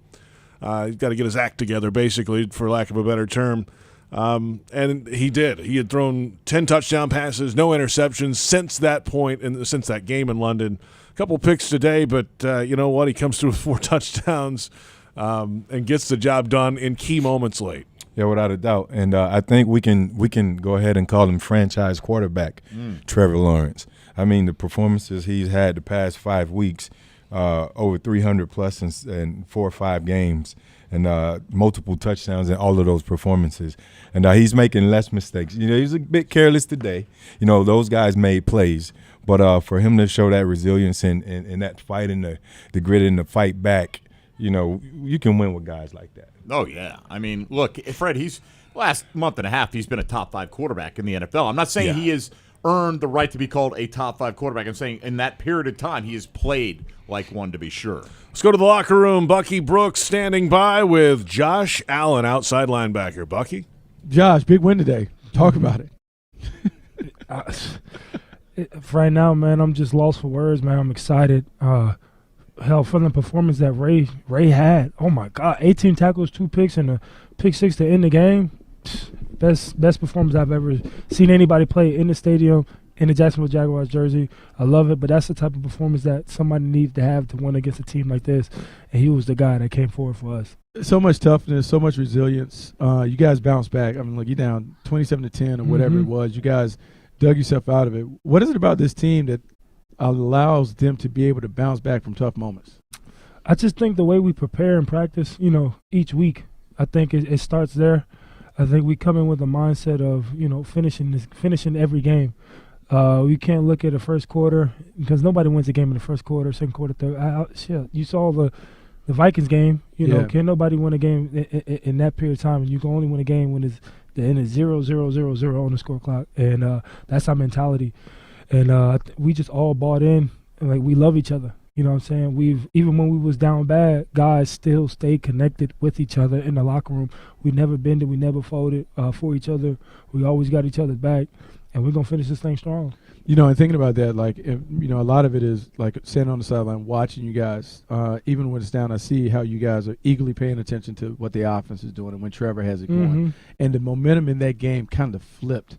Speaker 2: He's got to get his act together, basically, for lack of a better term. And he did. He had thrown 10 touchdown passes, no interceptions since that point, and since that game in London. A couple picks today, but you know what? He comes through with 4 touchdowns and gets the job done in key moments late.
Speaker 4: Yeah, without a doubt. And I think we can go ahead and call him franchise quarterback, Trevor Lawrence. I mean, the performances he's had the past 5 weeks, over 300 plus in 4 or 5 games, and multiple touchdowns in all of those performances. And he's making less mistakes. You know, he was a bit careless today. You know, those guys made plays. But for him to show that resilience and that fight and the grit and the fight back, you know, you can win with guys like that.
Speaker 3: Oh, yeah. I mean, look, Fred, last month and a half, he's been a top 5 quarterback in the NFL. I'm not saying he has earned the right to be called a top 5 quarterback. I'm saying in that period of time, he has played like one, to be sure.
Speaker 2: Let's go to the locker room. Bucky Brooks standing by with Josh Allen, outside linebacker. Bucky?
Speaker 10: Josh, big win today. Talk about it.
Speaker 22: Right now, man, I'm just lost for words, man. I'm excited. Hell, from the performance that Ray had. Oh, my God. 18 tackles, 2 picks, and a pick 6 to end the game. Best performance I've ever seen anybody play in the stadium, in the Jacksonville Jaguars jersey. I love it, but that's the type of performance that somebody needs to have to win against a team like this, and he was the guy that came forward for us.
Speaker 10: So much toughness, so much resilience. You guys bounced back. I mean, look, you're down 27-10 or whatever it was. You guys dug yourself out of it. What is it about this team that allows them to be able to bounce back from tough moments?
Speaker 22: I just think the way we prepare and practice, you know, each week, I think it starts there. I think we come in with a mindset of, you know, finishing every game. We can't look at the first quarter because nobody wins a game in the first quarter, second quarter, third. You saw the Vikings game. You know, can't nobody win a game in that period of time, and you can only win a game when it's the end is 0-0-0-0 on the score clock, and that's our mentality. And we just all bought in, and like we love each other. You know what I'm saying? Even when we was down bad, guys still stayed connected with each other in the locker room. We never bended, we never folded for each other. We always got each other's back, and we're gonna finish this thing strong.
Speaker 10: You know, and thinking about that, like, you know, a lot of it is like standing on the sideline, watching you guys. Even when it's down, I see how you guys are eagerly paying attention to what the offense is doing and when Trevor has it going. And the momentum in that game kind of flipped.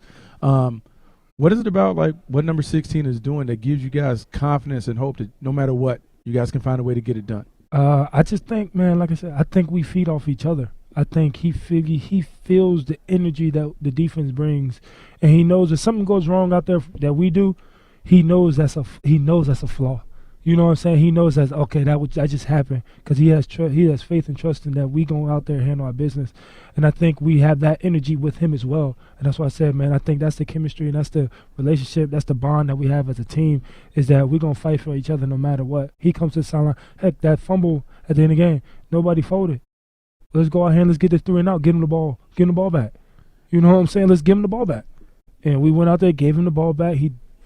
Speaker 10: What is it about, like, what number 16 is doing that gives you guys confidence and hope that no matter what, you guys can find a way to get it done?
Speaker 22: I just think, man, like I said, I think we feed off each other. I think he feels the energy that the defense brings, and he knows if something goes wrong out there that we do, he knows that's a flaw. You know what I'm saying? He knows that, okay, that just happened, because he has faith and trust in that we go out there and handle our business. And I think we have that energy with him as well. And that's why I said, man, I think that's the chemistry and that's the relationship, that's the bond that we have as a team, is that we're going to fight for each other no matter what. He comes to the sideline. Heck, that fumble at the end of the game, nobody folded. Let's go out here and let's get this 3 and out. Give him the ball. Give him the ball back. You know what I'm saying? Let's give him the ball back. And we went out there, gave him the ball back.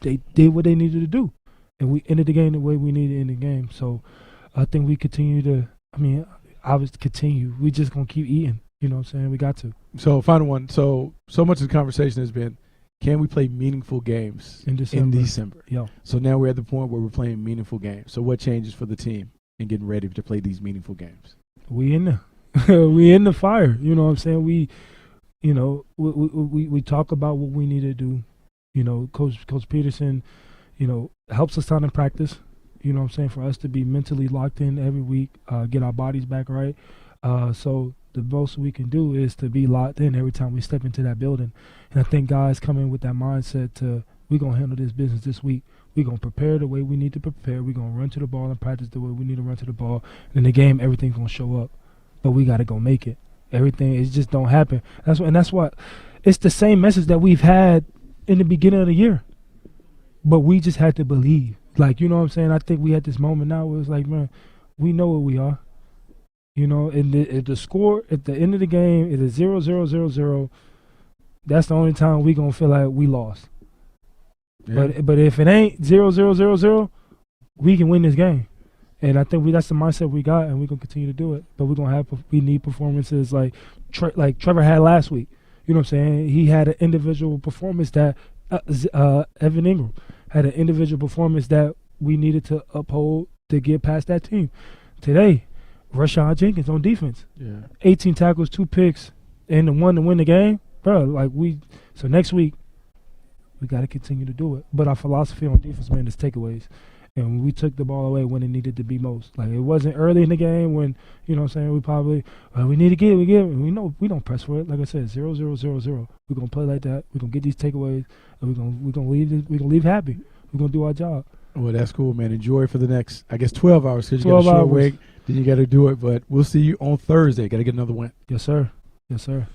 Speaker 22: They did what they needed to do. And we ended the game the way we needed to end the game. So I think we continue to, obviously continue. We just going to keep eating. You know what I'm saying? We got to.
Speaker 8: So, final one. So much of the conversation has been, can we play meaningful games
Speaker 22: in December?
Speaker 8: Yeah. So now we're at the point where we're playing meaningful games. So what changes for the team in getting ready to play these meaningful games?
Speaker 22: We in there. We in the fire. You know what I'm saying? We talk about what we need to do. You know, Coach Pederson, helps us out in practice. You know what I'm saying? For us to be mentally locked in every week, get our bodies back right. So the most we can do is to be locked in every time we step into that building. And I think guys come in with that mindset to, we're going to handle this business this week. We're going to prepare the way we need to prepare. We're going to run to the ball and practice the way we need to run to the ball. And in the game, everything's going to show up. But we got to go make it. Everything, it just don't happen. That's what it's the same message that we've had in the beginning of the year. But we just had to believe. Like, you know what I'm saying? I think we had this moment now where it's like, man, we know what we are. And if the score at the end of the game is a 0-0-0-0, that's the only time we going to feel like we lost. Yeah. But if it ain't 0-0-0-0, we can win this game. And I think that's the mindset we got, and we're going to continue to do it. But we need performances like Trevor had last week. You know what I'm saying? He had an individual performance that Evan Ingram had an individual performance that we needed to uphold to get past that team. Today, Rashad Jenkins on defense.
Speaker 8: Yeah.
Speaker 22: 18 tackles, 2 picks, and the one to win the game. Bro, so next week, we got to continue to do it. But our philosophy on defense, man, is takeaways. And we took the ball away when it needed to be most. Like, it wasn't early in the game when, you know what I'm saying, we probably, we need to get it. And we know we don't press for it. Like I said, 0-0-0-0. We're going to play like that. We're going to get these takeaways, and we're going to leave happy. We're going to do our job.
Speaker 8: Well, that's cool, man. Enjoy for the next, 12 hours because you got a short week. Then you got to do it. But we'll see you on Thursday. Got to get another win.
Speaker 22: Yes, sir. Yes, sir.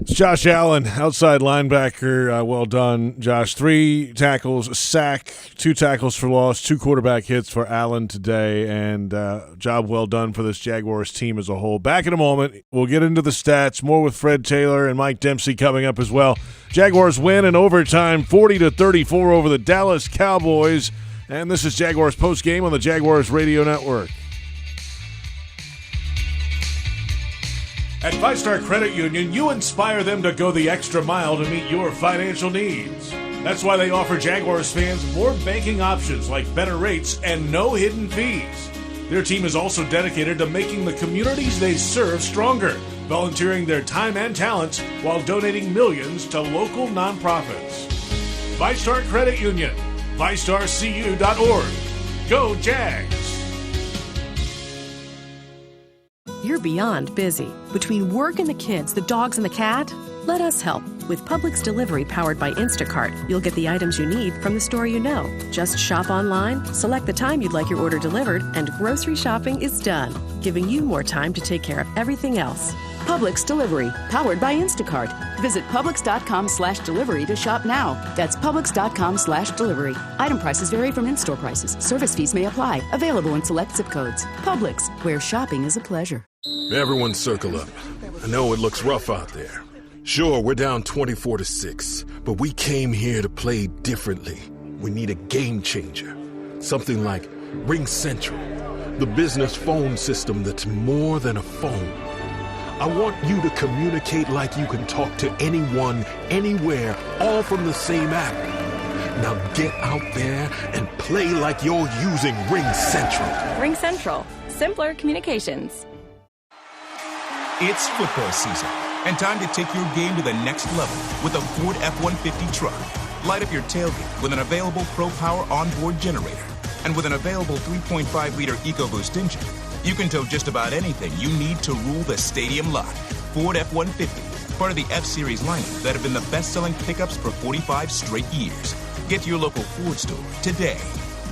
Speaker 2: It's Josh Allen, outside linebacker. Well done, Josh. 3 tackles, a sack, 2 tackles for loss, 2 quarterback hits for Allen today, and job well done for this Jaguars team as a whole. Back in a moment, we'll get into the stats. More with Fred Taylor and Mike Dempsey coming up as well. Jaguars win in overtime, 40-34 over the Dallas Cowboys, and this is Jaguars Postgame on the Jaguars Radio Network. At Five Star Credit Union, you inspire them to go the extra mile to meet your financial needs. That's why they offer Jaguars fans more banking options like better rates and no hidden fees. Their team is also dedicated to making the communities they serve stronger, volunteering their time and talents while donating millions to local nonprofits. Five Star Credit Union, ViStarCU.org. Go Jags!
Speaker 9: You're beyond busy. Between work and the kids, the dogs and the cat, let us help. With Publix Delivery powered by Instacart, you'll get the items you need from the store you know. Just shop online, select the time you'd like your order delivered, and grocery shopping is done, giving you more time to take care of everything else. Publix Delivery, powered by Instacart. Visit Publix.com/delivery to shop now. That's Publix.com/delivery. Item prices vary from in-store prices. Service fees may apply. Available in select zip codes. Publix, where shopping is a pleasure.
Speaker 23: Everyone circle up. I know it looks rough out there. Sure, we're down 24-6, but we came here to play differently. We need a game changer. Something like Ring Central, the business phone system that's more than a phone. I want you to communicate like you can talk to anyone, anywhere, all from the same app. Now get out there and play like you're using Ring Central.
Speaker 24: Ring Central. Simpler communications.
Speaker 25: It's football season, and time to take your game to the next level with a Ford F-150 truck. Light up your tailgate with an available Pro Power onboard generator. And with an available 3.5-liter EcoBoost engine, you can tow just about anything you need to rule the stadium lot. Ford F-150, part of the F-Series lineup that have been the best-selling pickups for 45 straight years. Get to your local Ford store today.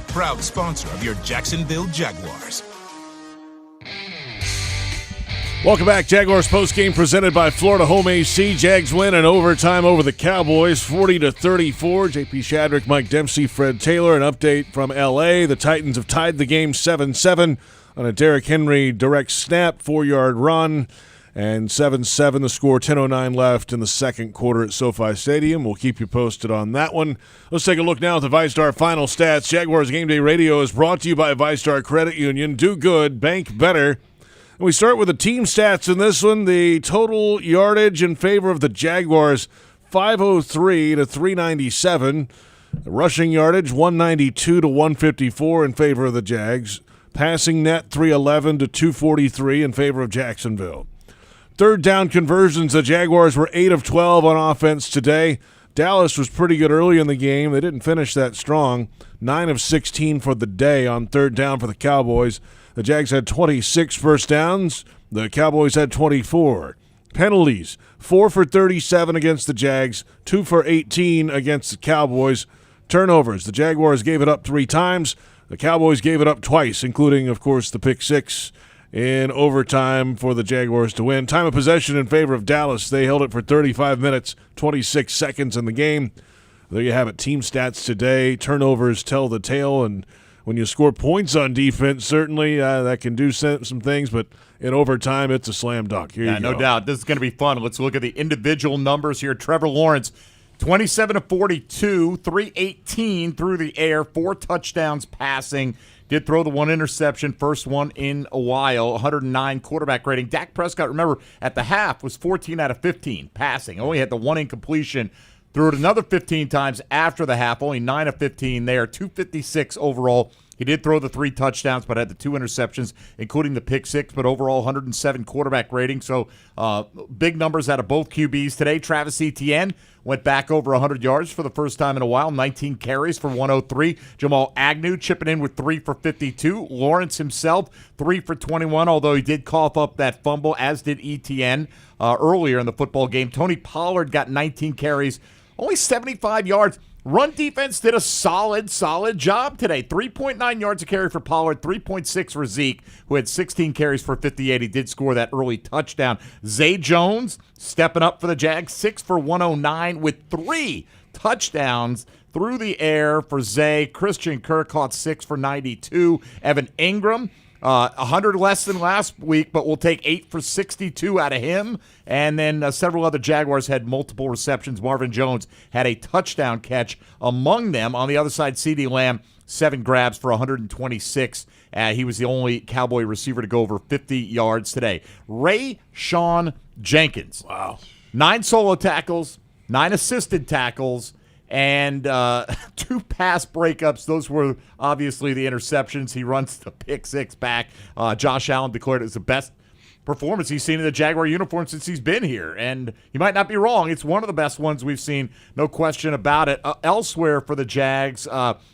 Speaker 25: Proud sponsor of your Jacksonville Jaguars.
Speaker 2: Welcome back. Jaguars postgame presented by Florida Home AC. Jags win in overtime over the Cowboys, 40-34. J.P. Shadrick, Mike Dempsey, Fred Taylor. An update from L.A. The Titans have tied the game 7-7 on a Derrick Henry direct snap, 4-yard run. And 7-7 the score, 10:09 left in the second quarter at SoFi Stadium. We'll keep you posted on that one. Let's take a look now at the VyStar final stats. Jaguars Game Day Radio is brought to you by VyStar Credit Union. Do good, bank better. And we start with the team stats in this one. The total yardage in favor of the Jaguars, 503 to 397. Rushing yardage, 192 to 154 in favor of the Jags. Passing net, 311 to 243 in favor of Jacksonville. Third down conversions, the Jaguars were 8 of 12 on offense today. Dallas was pretty good early in the game. They didn't finish that strong. 9 of 16 for the day on third down for the Cowboys. The Jags had 26 first downs. The Cowboys had 24. Penalties, 4 for 37 against the Jags, 2 for 18 against the Cowboys. Turnovers, the Jaguars gave it up 3 times. The Cowboys gave it up twice, including, of course, the pick 6 in overtime for the Jaguars to win. Time of possession in favor of Dallas. They held it for 35 minutes, 26 seconds in the game. There you have it. Team stats today. Turnovers tell the tale, and when you score points on defense, certainly that can do some things, but in overtime, it's a slam dunk. Here you go.
Speaker 3: No doubt. This is going to be fun. Let's look at the individual numbers here. Trevor Lawrence, 27 of 42, 318 through the air, 4 touchdowns passing. Did throw the 1 interception, first one in a while, 109 quarterback rating. Dak Prescott, remember, at the half was 14 out of 15 passing. Only had the 1 incompletion. Threw it another 15 times after the half, only 9 of 15 there, 256 overall. He did throw the 3 touchdowns, but had the 2 interceptions, including the pick 6, but overall 107 quarterback rating. So big numbers out of both QBs today. Travis Etienne went back over 100 yards for the first time in a while, 19 carries for 103. Jamal Agnew chipping in with 3 for 52. Lawrence himself, 3 for 21, although he did cough up that fumble, as did Etienne earlier in the football game. Tony Pollard got 19 carries, only 75 yards. Run defense did a solid job today. 3.9 yards a carry for Pollard, 3.6 for Zeke, who had 16 carries for 58. He did score that early touchdown. Zay Jones stepping up for the Jags, 6 for 109 with 3 touchdowns through the air for Zay. Christian Kirk caught 6 for 92. Evan Ingram, 100 less than last week, but we'll take 8 for 62 out of him. And then several other Jaguars had multiple receptions. Marvin Jones had a touchdown catch among them. On the other side, CeeDee Lamb, 7 grabs for 126. He was the only Cowboy receiver to go over 50 yards today. Ray-Sean Jenkins.
Speaker 2: Wow.
Speaker 3: 9 solo tackles, 9 assisted tackles, and 2 pass breakups. Those were obviously the interceptions. He runs the pick 6 back. Josh Allen declared it was the best performance he's seen in the Jaguar uniform since he's been here. And he might not be wrong. It's one of the best ones we've seen, no question about it. Elsewhere for the Jags,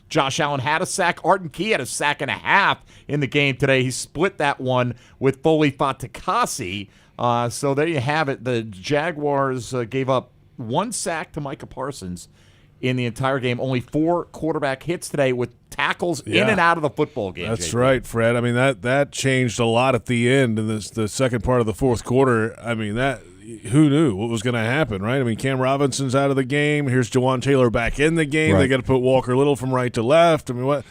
Speaker 3: Josh Allen had a sack. Arden Key had a sack and a half in the game today. He split that one with Foley Fatukasi. So there you have it. The Jaguars gave up 1 sack to Micah Parsons in the entire game. Only 4 quarterback hits today with tackles in and out of the football game.
Speaker 2: That's
Speaker 3: JP.
Speaker 2: right, Fred. I mean, that changed a lot at the end in the second part of the fourth quarter. I mean, who knew what was going to happen, right? I mean, Cam Robinson's out of the game. Here's Jawan Taylor back in the game. Right. They got to put Walker Little from right to left. I mean, what?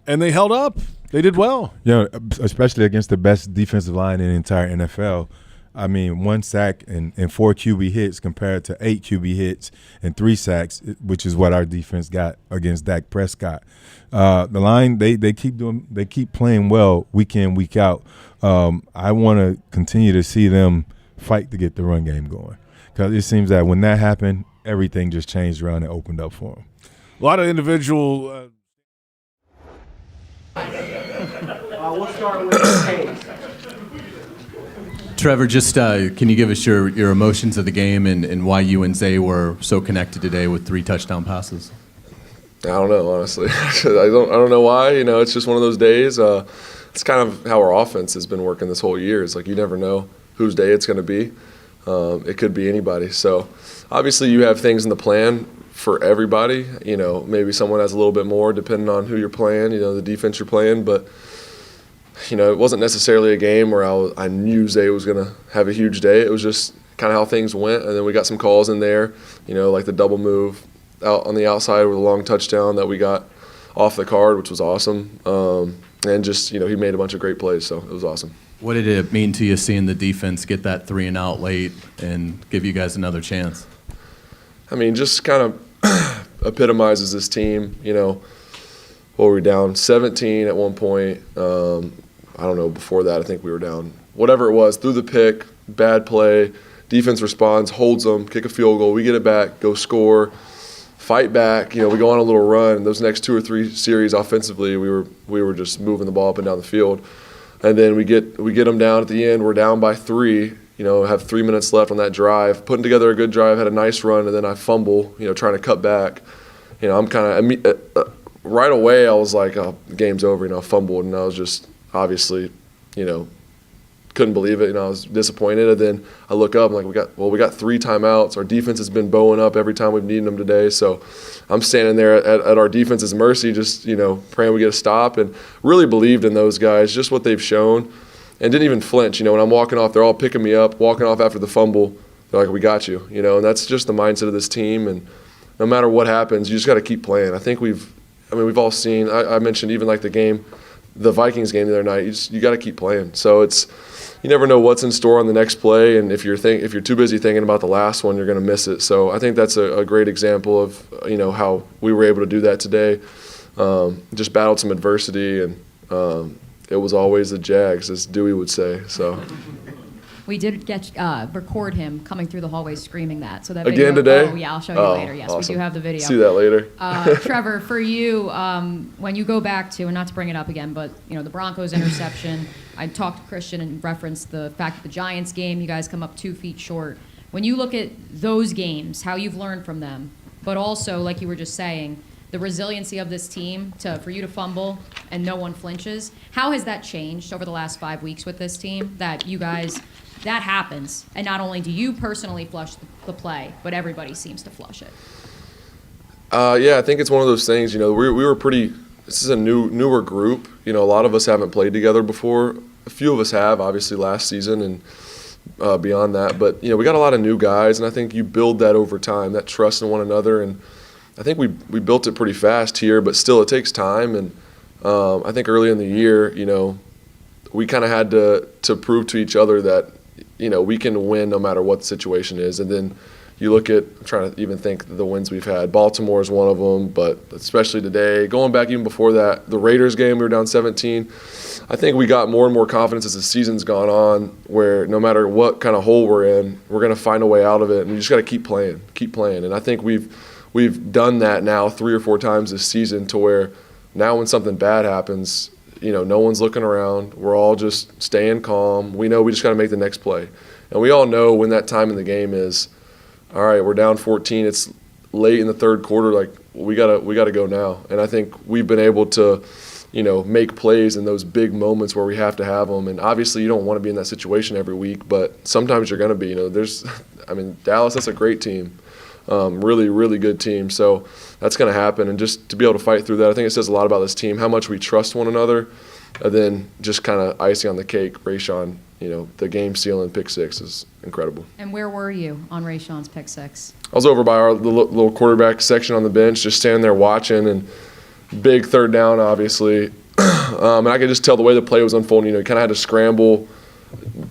Speaker 2: And they held up. They did well.
Speaker 4: Yeah, especially against the best defensive line in the entire NFL. I mean, 1 sack and 4 QB hits compared to 8 QB hits and 3 sacks, which is what our defense got against Dak Prescott. The line, they keep playing well week in, week out. I want to continue to see them fight to get the run game going, because it seems that when that happened, everything just changed around and opened up for them.
Speaker 2: A lot of individual.
Speaker 15: We'll start with Hayes.
Speaker 11: Trevor, just can you give us your emotions of the game and why you and Zay were so connected today with 3 touchdown passes?
Speaker 12: I don't know, honestly. I don't know why. It's just one of those days. It's kind of how our offense has been working this whole year. It's like you never know whose day it's going to be. It could be anybody. So obviously you have things in the plan for everybody. Maybe someone has a little bit more depending on who you're playing, the defense you're playing. But it wasn't necessarily a game where I knew Zay was going to have a huge day. It was just kind of how things went. And then we got some calls in there, like the double move out on the outside with a long touchdown that we got off the card, which was awesome. And just, he made a bunch of great plays, so it was awesome.
Speaker 11: What did it mean to you seeing the defense get that 3-and-out late and give you guys another chance?
Speaker 12: I mean, just kind of epitomizes this team. You know, what were we down 17 at one point? I don't know, before that I think we were down, whatever it was, threw the pick, bad play, defense responds, holds them, kick a field goal, we get it back, go score, fight back. You know, we go on a little run. Those next 2 or 3 series offensively, we were just moving the ball up and down the field. And then we get them down at the end. We're down by 3. You know, have 3 minutes left on that drive. Putting together a good drive, had a nice run, and then I fumble. You know, trying to cut back. You know, I'm kind of right away. I was like, "Oh, the game's over." You know, I fumbled, and I was just obviously, you know, couldn't believe it. You know, I was disappointed. And then I look up, I'm like, we got 3 timeouts. Our defense has been bowing up every time we've needed them today. So I'm standing there at our defense's mercy, just, you know, praying we get a stop, and really believed in those guys, just what they've shown, and didn't even flinch. You know, when I'm walking off, they're all picking me up, walking off after the fumble. They're like, "We got you," you know, and that's just the mindset of this team. And no matter what happens, you just got to keep playing. I think we've all seen, I mentioned even like the Vikings game the other night, you got to keep playing. So you never know what's in store on the next play, and if you're too busy thinking about the last one, you're going to miss it. So I think that's a great example of, you know, how we were able to do that today. Just battled some adversity, and it was always the Jags, as Dewey would say. So
Speaker 13: we did record him coming through the hallway screaming that. So that
Speaker 12: again
Speaker 13: video,
Speaker 12: today?
Speaker 13: Oh yeah, I'll show you later. Yes,
Speaker 12: awesome.
Speaker 13: We do have the video.
Speaker 12: See that later.
Speaker 13: Trevor, for you, when you go back to, and not to bring it up again, but you know the Broncos interception. I talked to Christian and referenced the fact that the Giants game, you guys come up 2 feet short. When you look at those games, how you've learned from them, but also, like you were just saying, the resiliency of this team for you to fumble and no one flinches, how has that changed over the last 5 weeks with this team, that you guys, that happens, and not only do you personally flush the play, but everybody seems to flush it?
Speaker 12: Yeah, I think it's one of those things, you know, we were pretty, this is a newer group. You know, a lot of us haven't played together before. A few of us have, obviously, last season and beyond that. But, you know, we got a lot of new guys, and I think you build that over time, that trust in one another. And I think we built it pretty fast here, but still it takes time. And I think early in the year, you know, we kind of had to prove to each other that, you know, we can win no matter what the situation is. And then you look at, I'm trying to even think the wins we've had. Baltimore is one of them, but especially today. Going back even before that, the Raiders game, we were down 17. I think we got more and more confidence as the season's gone on, where no matter what kind of hole we're in, we're going to find a way out of it, and you just got to keep playing. And I think we've done that now 3 or 4 times this season, to where now when something bad happens, you know, no one's looking around. We're all just staying calm. We know we just got to make the next play. And we all know when that time in the game is, all right, we're down 14. It's late in the third quarter. Like, we gotta go now. And I think we've been able to, you know, make plays in those big moments where we have to have them. And obviously, you don't want to be in that situation every week, but sometimes you're gonna be. You know, Dallas, that's a great team, really, really good team. So that's gonna happen. And just to be able to fight through that, I think it says a lot about this team, how much we trust one another. And then just kind of icing on the cake, Rayshawn, you know, the game-sealing pick 6 is incredible.
Speaker 13: And where were you on Rayshawn's pick 6?
Speaker 12: I was over by our little quarterback section on the bench, just standing there watching, and big third down, obviously. And I could just tell the way the play was unfolding. You know, he kind of had to scramble.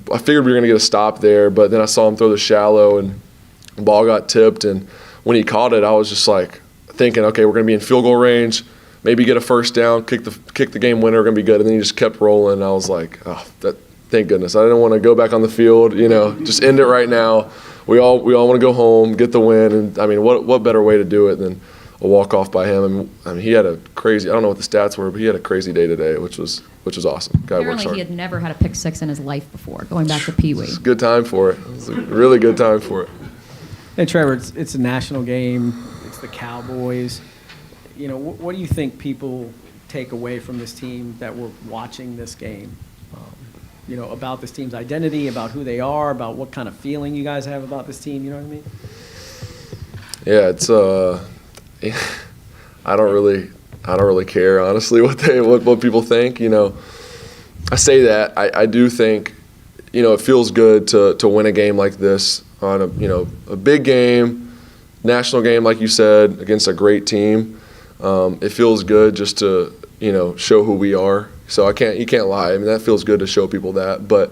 Speaker 12: I figured we were going to get a stop there, but then I saw him throw the shallow, and the ball got tipped. And when he caught it, I was just like thinking, okay, we're going to be in field goal range. Maybe get a first down, kick the game winner, going to be good. And then he just kept rolling. And I was like, oh, thank goodness. I didn't want to go back on the field, you know, just end it right now. We all want to go home, get the win. And, I mean, what better way to do it than a walk-off by him? And, I mean, he had a crazy – I don't know what the stats were, but he had a crazy day today, which was awesome. Guy works
Speaker 13: Apparently
Speaker 12: hard.
Speaker 13: he had never had a pick 6 in his life before, going back to Pee Wee.
Speaker 12: It's a good time for it. It's a really good time for it.
Speaker 15: And, Trevor, it's a national game. It's the Cowboys. You know, what do you think people take away from this team that were watching this game? You know, about this team's identity, about who they are, about what kind of feeling you guys have about this team. You know what I mean?
Speaker 12: Yeah, it's I don't really care, honestly, what people think. You know, I say that I do think, you know, it feels good to win a game like this on a big game, national game, like you said, against a great team. It feels good just to, you know, show who we are. So you can't lie. I mean, that feels good to show people that, but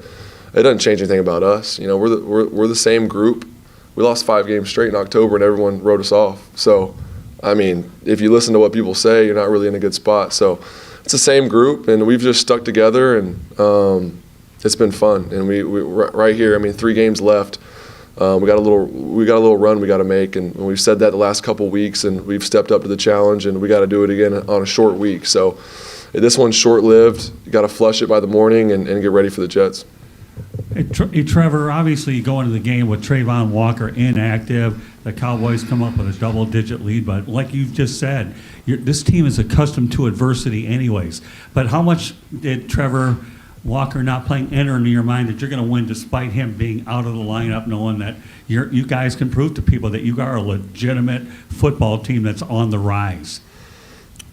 Speaker 12: it doesn't change anything about us. You know, we're the same group. We lost 5 games straight in October, and everyone wrote us off. So, I mean, if you listen to what people say, you're not really in a good spot. So, it's the same group, and we've just stuck together, and it's been fun. And we right here. I mean, 3 games left. We got a little run we got to make, and we've said that the last couple weeks, and we've stepped up to the challenge, and we got to do it again on a short week. So, this one's short-lived. You got to flush it by the morning and get ready for the Jets.
Speaker 14: Hey, Trevor, obviously you go into the game with Trayvon Walker inactive. The Cowboys come up with a double-digit lead, but like you just said, this team is accustomed to adversity anyways. But how much did Trevor Walker not playing enter into your mind that you're going to win despite him being out of the lineup, knowing that you guys can prove to people that you are a legitimate football team that's on the rise?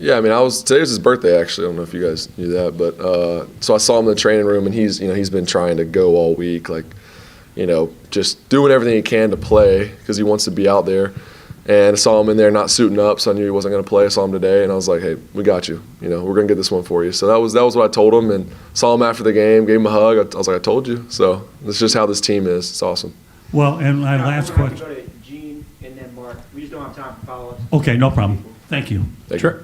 Speaker 12: Yeah, I mean, today was his birthday, actually. I don't know if you guys knew that, but so I saw him in the training room, and he's been trying to go all week, like, just doing everything he can to play because he wants to be out there. And I saw him in there not suiting up, so I knew he wasn't going to play. I saw him today, and I was like, hey, we got you. We're going to get this one for you. So that was what I told him, and saw him after the game, gave him a hug. I was like, I told you. So that's just how this team is. It's awesome.
Speaker 14: Well, and my last question.
Speaker 16: Go to Gene and then Mark. We just don't have time for follow-ups.
Speaker 14: Okay, no problem. Thank you.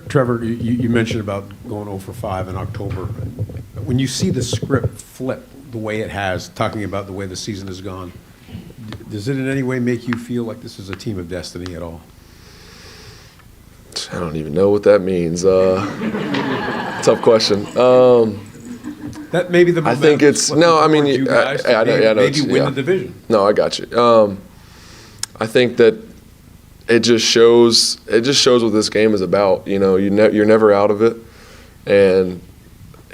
Speaker 17: Trevor, you mentioned about going 0 for 5 in October. When you see the script flip the way it has, talking about the way the season has gone, does it in any way make you feel like this is a team of destiny at all?
Speaker 12: I don't even know what that means. Tough question.
Speaker 17: That may be the
Speaker 12: I think it's no. I mean,
Speaker 17: you guys maybe win the division.
Speaker 12: No, I got you. I think that it just shows what this game is about. You're never out of it, and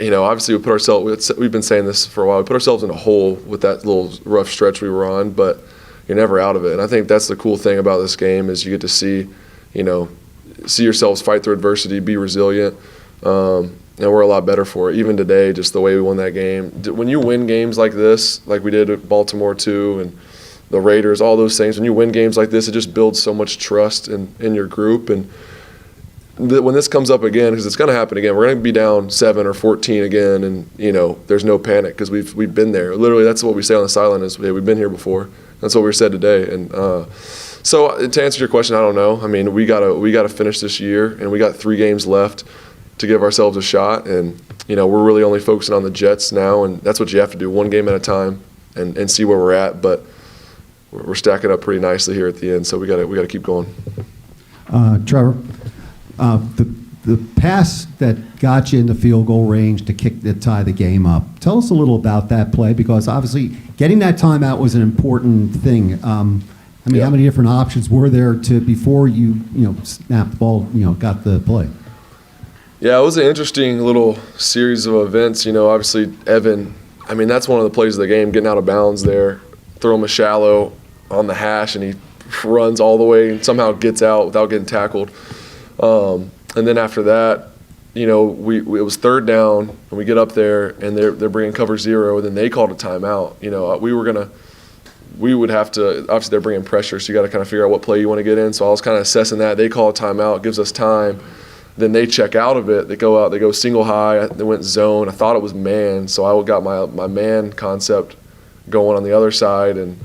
Speaker 12: obviously we put ourselves. We've been saying this for a while. We put ourselves in a hole with that little rough stretch we were on, but you're never out of it. And I think that's the cool thing about this game is you get to see yourselves fight through adversity, be resilient, and we're a lot better for it. Even today, just the way we won that game. When you win games like this, like we did at Baltimore too, and the Raiders, all those things, when you win games like this, it just builds so much trust in your group. And when this comes up again, because it's going to happen again, we're going to be down 7 or 14 again, and there's no panic because we've been there. Literally, that's what we say on the sideline is, hey, we've been here before. That's what we said today. And so to answer your question, I don't know. I mean, we gotta finish this year, and we got 3 games left to give ourselves a shot. And we're really only focusing on the Jets now, and that's what you have to do, one game at a time, and see where we're at. But we're stacking up pretty nicely here at the end, so we gotta keep going.
Speaker 18: Trevor, the pass that got you in the field goal range to tie the game up. Tell us a little about that play, because obviously getting that timeout was an important thing. How many different options were there before you snapped the ball, got the play?
Speaker 12: Yeah, it was an interesting little series of events. Obviously Evan, that's one of the plays of the game, getting out of bounds there, throw him a shallow on the hash, and he runs all the way and somehow gets out without getting tackled. And then after that, it was 3rd down, and we get up there, and they're bringing cover 0, and then they called a timeout. We would have to, obviously they're bringing pressure, so you got to kind of figure out what play you want to get in. So I was kind of assessing that. They call a timeout, gives us time. Then they check out of it. They go out, they go single high. They went zone. I thought it was man, so I got my man concept going on the other side, and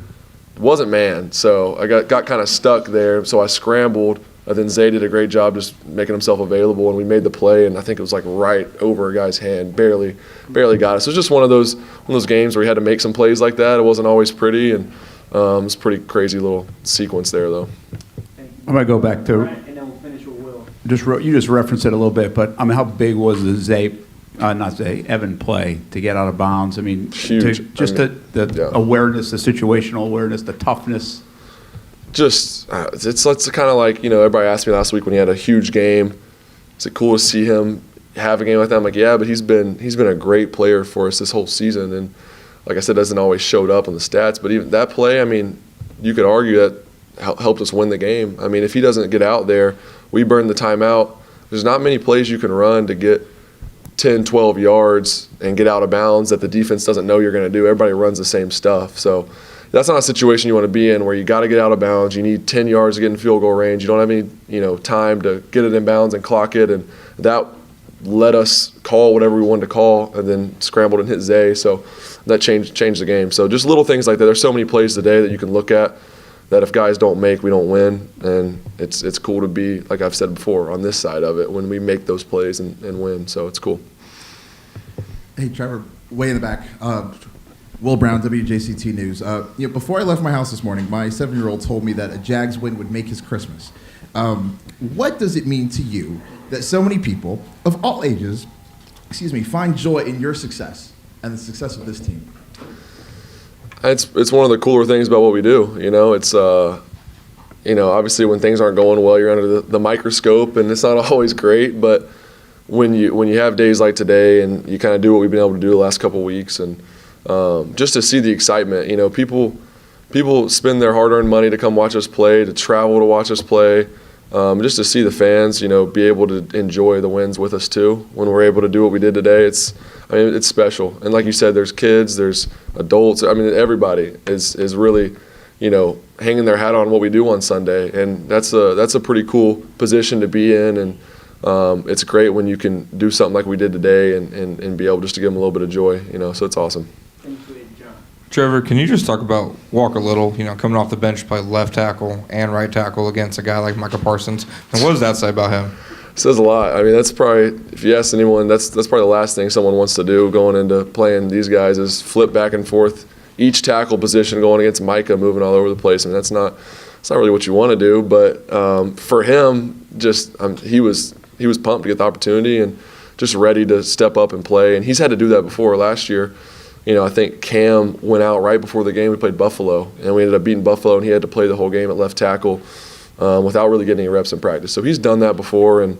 Speaker 12: it wasn't man. So I got kind of stuck there, so I scrambled. Then Zay did a great job just making himself available, and we made the play, and I think it was like right over a guy's hand, barely got us. It was just one of those games where we had to make some plays like that. It wasn't always pretty, and it was a pretty crazy little sequence there, though.
Speaker 19: I'm going to go back to
Speaker 16: And then we'll finish with Will.
Speaker 19: you just referenced it a little bit, but how big was the Evan play to get out of bounds?
Speaker 12: Huge.
Speaker 19: The awareness, the situational awareness, the toughness.
Speaker 12: Just it's kind of like everybody asked me last week when he had a huge game, is it cool to see him have a game like that? I'm like, yeah, but he's been a great player for us this whole season, and like I said, doesn't always showed up on the stats, but even that play, you could argue that helped us win the game. If he doesn't get out there, we burn the timeout. There's not many plays you can run to get 10, 12 yards and get out of bounds that the defense doesn't know you're going to do. Everybody runs the same stuff, so that's not a situation you want to be in where you got to get out of bounds. You need 10 yards to get in field goal range. You don't have any, time to get it in bounds and clock it. And that let us call whatever we wanted to call, and then scrambled and hit Zay. So that changed the game. So just little things like that. There's so many plays today that you can look at that if guys don't make, we don't win. And it's cool to be, like I've said before, on this side of it when we make those plays and win. So it's cool.
Speaker 5: Hey, Trevor, way in the back. Will Brown, WJCT News. Before I left my house this morning, my 7-year-old told me that a Jags win would make his Christmas. What does it mean to you that so many people of all ages, find joy in your success and the success of this team?
Speaker 12: It's one of the cooler things about what we do. It's obviously when things aren't going well, you're under the microscope, and it's not always great. But when you have days like today, and you kind of do what we've been able to do the last couple of weeks, and just to see the excitement, people spend their hard-earned money to come watch us play, to travel to watch us play. Just to see the fans, be able to enjoy the wins with us too. When we're able to do what we did today, it's special. And like you said, there's kids, there's adults. Everybody is really, hanging their hat on what we do on Sunday, and that's a pretty cool position to be in. And it's great when you can do something like we did today and be able just to give them a little bit of joy. So it's awesome.
Speaker 6: Trevor, can you just talk about Walker Little, coming off the bench to play left tackle and right tackle against a guy like Micah Parsons? And what does that say about him?
Speaker 12: It says a lot. That's probably, if you ask anyone, that's probably the last thing someone wants to do going into playing these guys is flip back and forth each tackle position going against Micah, moving all over the place. That's not really what you want to do. But for him, he was pumped to get the opportunity and just ready to step up and play. And he's had to do that before. Last year, I think Cam went out right before the game. We played Buffalo, and we ended up beating Buffalo, and he had to play the whole game at left tackle without really getting any reps in practice. So he's done that before, and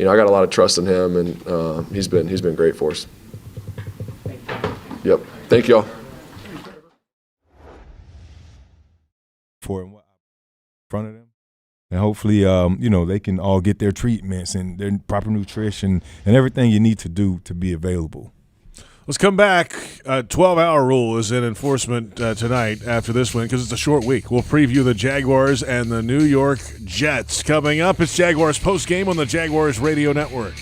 Speaker 12: I got a lot of trust in him, and he's been great for us. Yep. Thank y'all.
Speaker 4: For in front of them, and hopefully, they can all get their treatments and their proper nutrition and everything you need to do to be available.
Speaker 2: Let's come back. 12-hour rule is in enforcement tonight after this win because it's a short week. We'll preview the Jaguars and the New York Jets. Coming up, it's Jaguars Postgame on the Jaguars Radio Network.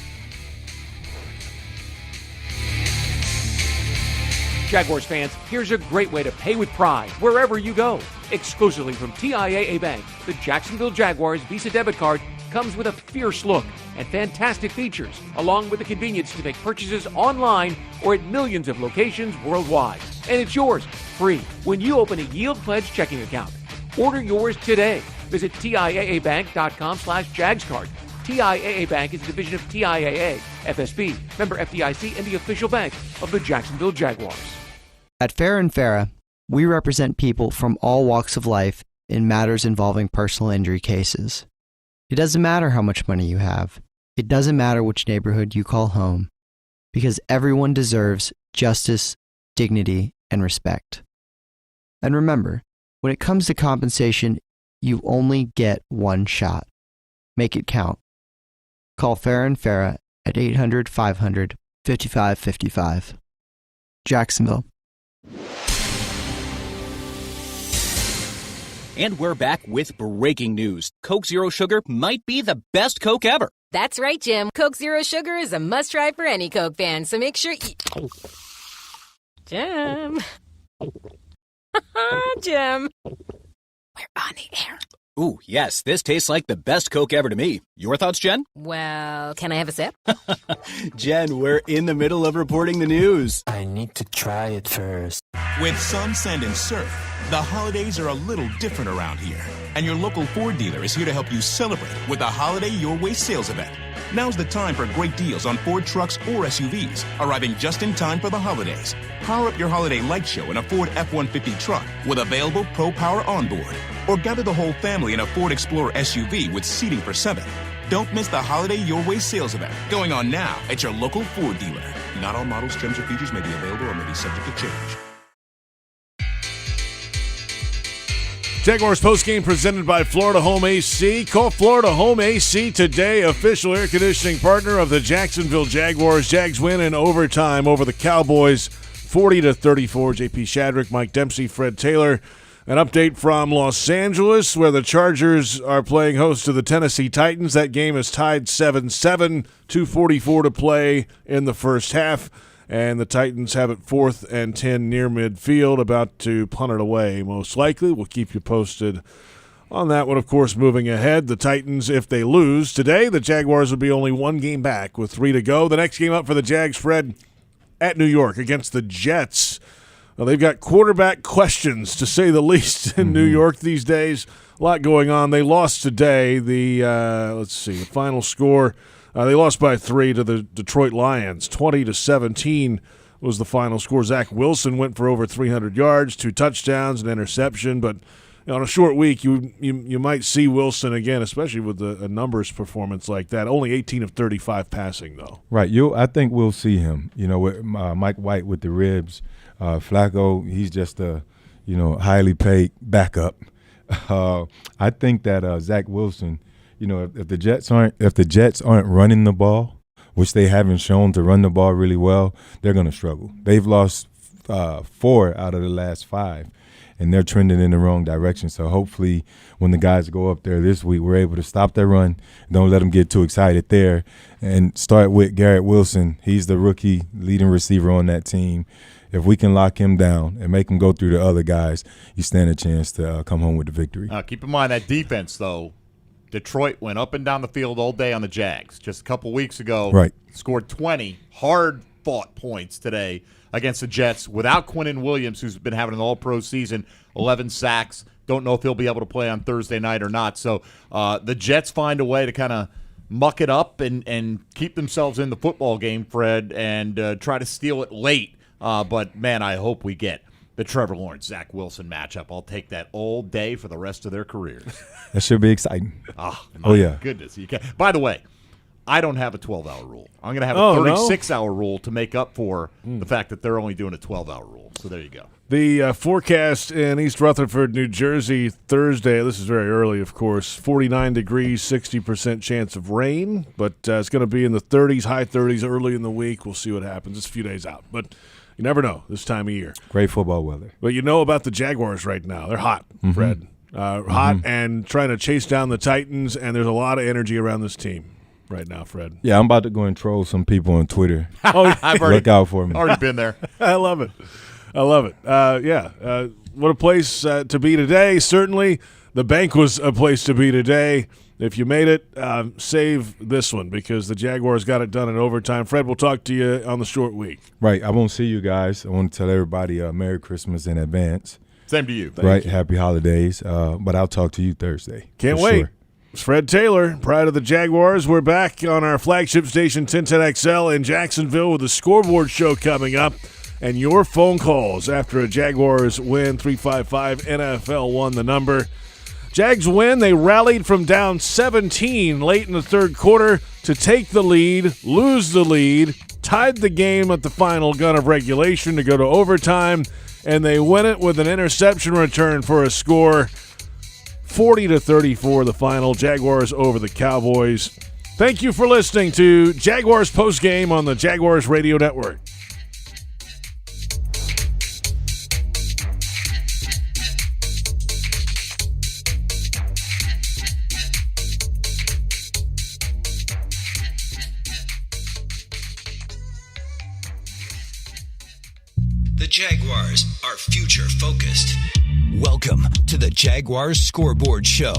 Speaker 7: Jaguars fans, here's a great way to pay with pride wherever you go. Exclusively from TIAA Bank, the Jacksonville Jaguars Visa debit card comes with a fierce look and fantastic features, along with the convenience to make purchases online or at millions of locations worldwide. And it's yours, free, when you open a Yield Pledge checking account. Order yours today. Visit TIAABank.com/JagsCard. TIAA Bank is a division of TIAA, FSB, member FDIC, and the official bank of the Jacksonville Jaguars.
Speaker 20: At Farah & Farah, we represent people from all walks of life in matters involving personal injury cases. It doesn't matter how much money you have. It doesn't matter which neighborhood you call home, because everyone deserves justice, dignity, and respect. And remember, when it comes to compensation, you only get one shot. Make it count. Call Farah & Farah at 800-500-5555. Jacksonville.
Speaker 21: And we're back with breaking news. Coke Zero Sugar might be the best Coke ever.
Speaker 26: That's right, Jim. Coke Zero Sugar is a must-try for any Coke fan, so make sure you... Jim. Jim. We're on the air.
Speaker 21: Ooh, yes, this tastes like the best Coke ever to me. Your thoughts, Jen?
Speaker 26: Well, can I have a sip?
Speaker 21: Jen, we're in the middle of reporting the news.
Speaker 27: I need to try it first.
Speaker 25: With sun, sand, and surf, the holidays are a little different around here. And your local Ford dealer is here to help you celebrate with a Holiday Your Way sales event. Now's the time for great deals on Ford trucks or SUVs, arriving just in time for the holidays. Power up your holiday light show in a Ford F-150 truck with available Pro Power onboard. Or gather the whole family in a Ford Explorer SUV with seating for 7. Don't miss the Holiday Your Way sales event going on now at your local Ford dealer. Not all models, trims, or features may be available or may be subject to change.
Speaker 2: Jaguars postgame presented by Florida Home AC. Call Florida Home AC today, official air conditioning partner of the Jacksonville Jaguars. Jags win in overtime over the Cowboys, 40-34. J.P. Shadrick, Mike Dempsey, Fred Taylor. An update from Los Angeles, where the Chargers are playing host to the Tennessee Titans. That game is tied 7-7, 2:44 to play in the first half, and the Titans have it 4th and 10 near midfield, about to punt it away most likely. We'll keep you posted on that one, of course, moving ahead. The Titans, if they lose today, the Jaguars would be only one game back with 3 to go. The next game up for the Jags, Fred, at New York against the Jets. Well, they've got quarterback questions, to say the least, in New York these days. A lot going on. They lost today. The final score, they lost by 3 to the Detroit Lions. 20-17 was the final score. Zach Wilson went for over 300 yards, 2 touchdowns, an interception. But on a short week, you might see Wilson again, especially with a numbers performance like that. Only 18 of 35 passing, though.
Speaker 4: Right. I think we'll see him. With Mike White with the ribs. Flacco, he's just a, highly paid backup. I think that Zach Wilson, if the Jets aren't running the ball, which they haven't shown to run the ball really well, they're going to struggle. They've lost 4 out of the last 5, and they're trending in the wrong direction. So hopefully, when the guys go up there this week, we're able to stop their run. Don't let them get too excited there, and start with Garrett Wilson. He's the rookie leading receiver on that team. If we can lock him down and make him go through the other guys, you stand a chance to come home with the victory.
Speaker 3: Keep in mind that defense, though. Detroit went up and down the field all day on the Jags. Just a couple weeks ago,
Speaker 4: right.
Speaker 3: Scored 20 hard-fought points today against the Jets without Quinnen Williams, who's been having an all-pro season, 11 sacks. Don't know if he'll be able to play on Thursday night or not. So the Jets find a way to kind of muck it up and keep themselves in the football game, Fred, and try to steal it late. But, man, I hope we get the Trevor Lawrence, Zach Wilson matchup. I'll take that all day for the rest of their careers.
Speaker 4: That should be exciting.
Speaker 3: Oh, yeah. Goodness. By the way, I don't have a 12-hour rule. I'm going to have a 36-hour rule to make up for the fact that they're only doing a 12-hour rule. So there you go.
Speaker 2: The forecast in East Rutherford, New Jersey, Thursday, this is very early, of course, 49 degrees, 60% chance of rain, but it's going to be in the 30s, high 30s early in the week. We'll see what happens. It's a few days out, but you never know this time of year.
Speaker 4: Great football weather.
Speaker 2: But you know about the Jaguars right now. They're hot, Fred. Hot and trying to chase down the Titans, and there's a lot of energy around this team right now, Fred.
Speaker 4: Yeah, I'm about to go and troll some people on Twitter.
Speaker 3: Look
Speaker 4: out for me.
Speaker 3: Already been there.
Speaker 2: I love it. What a place to be today. Certainly, the bank was a place to be today. If you made it, save this one because the Jaguars got it done in overtime. Fred, we'll talk to you on the short week.
Speaker 4: Right. I won't see you guys. I want to tell everybody Merry Christmas in advance.
Speaker 3: Same to you.
Speaker 4: Right. Happy holidays. But I'll talk to you Thursday.
Speaker 2: Can't wait. Sure. It's Fred Taylor, pride of the Jaguars. We're back on our flagship station, 1010XL in Jacksonville with the Scoreboard Show coming up. And your phone calls after a Jaguars win, 355-NFL-1 the number. Jags win. They rallied from down 17 late in the third quarter to take the lead, lose the lead, tied the game at the final gun of regulation to go to overtime, and they win it with an interception return for a score. 40-34 the final. Jaguars over the Cowboys. Thank you for listening to Jaguars Postgame on the Jaguars Radio Network.
Speaker 1: The Jaguars are future-focused. Welcome to the Jaguars Scoreboard Show.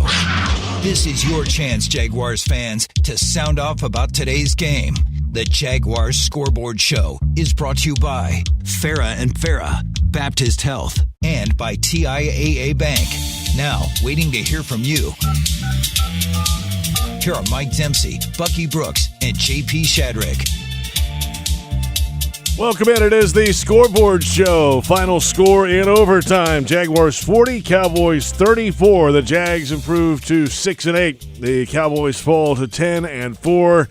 Speaker 1: This is your chance, Jaguars fans, to sound off about today's game. The Jaguars Scoreboard Show is brought to you by Farah and Farah, Baptist Health, and by TIAA Bank. Now, waiting to hear from you. Here are Mike Dempsey, Bucky Brooks, and J.P. Shadrick.
Speaker 2: Welcome in. It is the Scoreboard Show. Final score in overtime. Jaguars 40, Cowboys 34. The Jags improve to 6-8. The Cowboys fall to 10-4.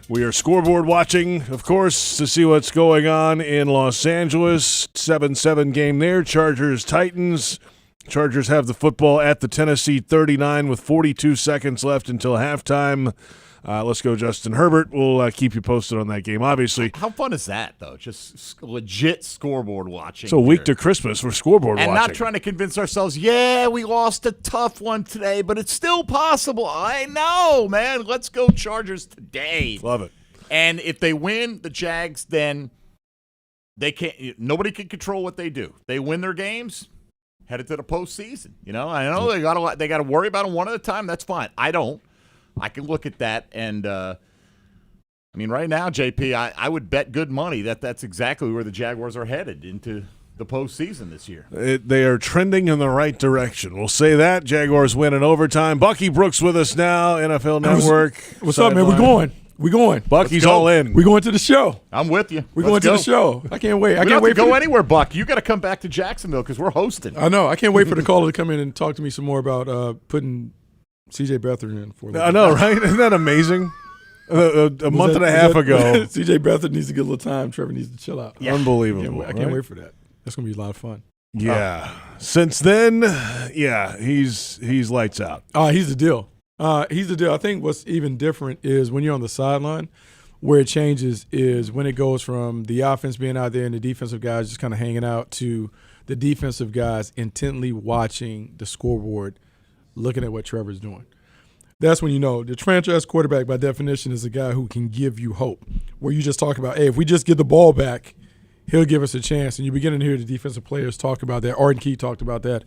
Speaker 2: We are scoreboard watching, of course, to see what's going on in Los Angeles. 7-7 game there. Chargers-Titans. Chargers have the football at the Tennessee 39 with 42 seconds left until halftime. Let's go, Justin Herbert. We'll keep you posted on that game, obviously.
Speaker 3: How fun is that, though? Just legit scoreboard watching.
Speaker 2: So a week to Christmas for scoreboard
Speaker 3: and
Speaker 2: watching.
Speaker 3: not trying to convince ourselves, yeah, we lost a tough one today, but it's still possible. I know, man. Let's go Chargers today.
Speaker 2: Love it.
Speaker 3: And if they win the Jags, then they can't. Nobody can control what they do. They win their games, headed to the postseason. You know, I know they got to worry about them one at a time. That's fine. I don't. I can look at that, and I mean, right now, JP, I would bet good money that that's exactly where the Jaguars are headed into the postseason this year.
Speaker 2: They are trending in the right direction. We'll say that. Jaguars win in overtime. Bucky Brooks with us now, NFL Network.
Speaker 8: What's up, man? We're going. We're going.
Speaker 2: Bucky's all in.
Speaker 8: We're going to the show.
Speaker 3: I'm with you.
Speaker 8: We're going to the show. I can't wait.
Speaker 3: I can't wait to go anywhere, Buck. You got to come back to Jacksonville because we're hosting.
Speaker 8: I know. I can't wait for the caller to come in and talk to me some more about putting C.J. Beathard in for them.
Speaker 2: I know, right? Isn't that amazing? A month and a half ago.
Speaker 8: C.J. Beathard needs to get a little time. Trevor needs to chill out.
Speaker 2: Yeah. Unbelievable.
Speaker 8: I can't wait for that. That's going to be a lot of fun.
Speaker 2: Yeah. Since then, yeah, he's lights out.
Speaker 8: He's the deal. He's the deal. I think what's even different is when you're on the sideline, where it changes is when it goes from the offense being out there and the defensive guys just kind of hanging out to the defensive guys intently watching the scoreboard, looking at what Trevor's doing. That's when you know the franchise quarterback, by definition, is a guy who can give you hope. Where you just talk about, hey, if we just get the ball back, he'll give us a chance. And you're beginning to hear the defensive players talk about that. Arden Key talked about that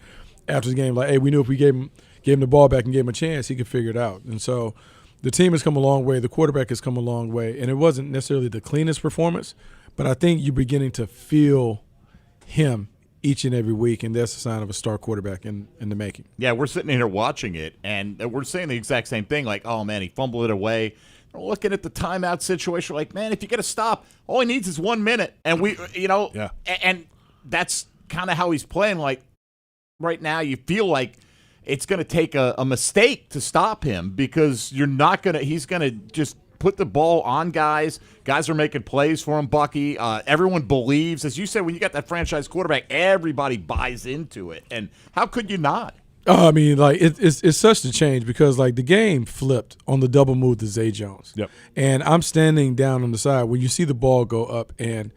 Speaker 8: after the game. Like, hey, we knew if we gave him the ball back and gave him a chance, he could figure it out. And so the team has come a long way. The quarterback has come a long way. And it wasn't necessarily the cleanest performance, but I think you're beginning to feel him each and every week, and that's a sign of a star quarterback in the making.
Speaker 3: Yeah, we're sitting here watching it, and we're saying the exact same thing, like, oh, man, he fumbled it away. We're looking at the timeout situation, like, man, if you get a stop, all he needs is 1 minute. And we, and that's kind of how he's playing. Like, right now you feel like it's going to take a mistake to stop him because he's going to just put the ball on guys. Guys are making plays for him, Bucky. Everyone believes. As you said, when you got that franchise quarterback, everybody buys into it. And how could you not?
Speaker 8: I mean, like, it's such a change because, like, the game flipped on the double move to Zay Jones.
Speaker 2: Yep.
Speaker 8: And I'm standing down on the side when you see the ball go up, and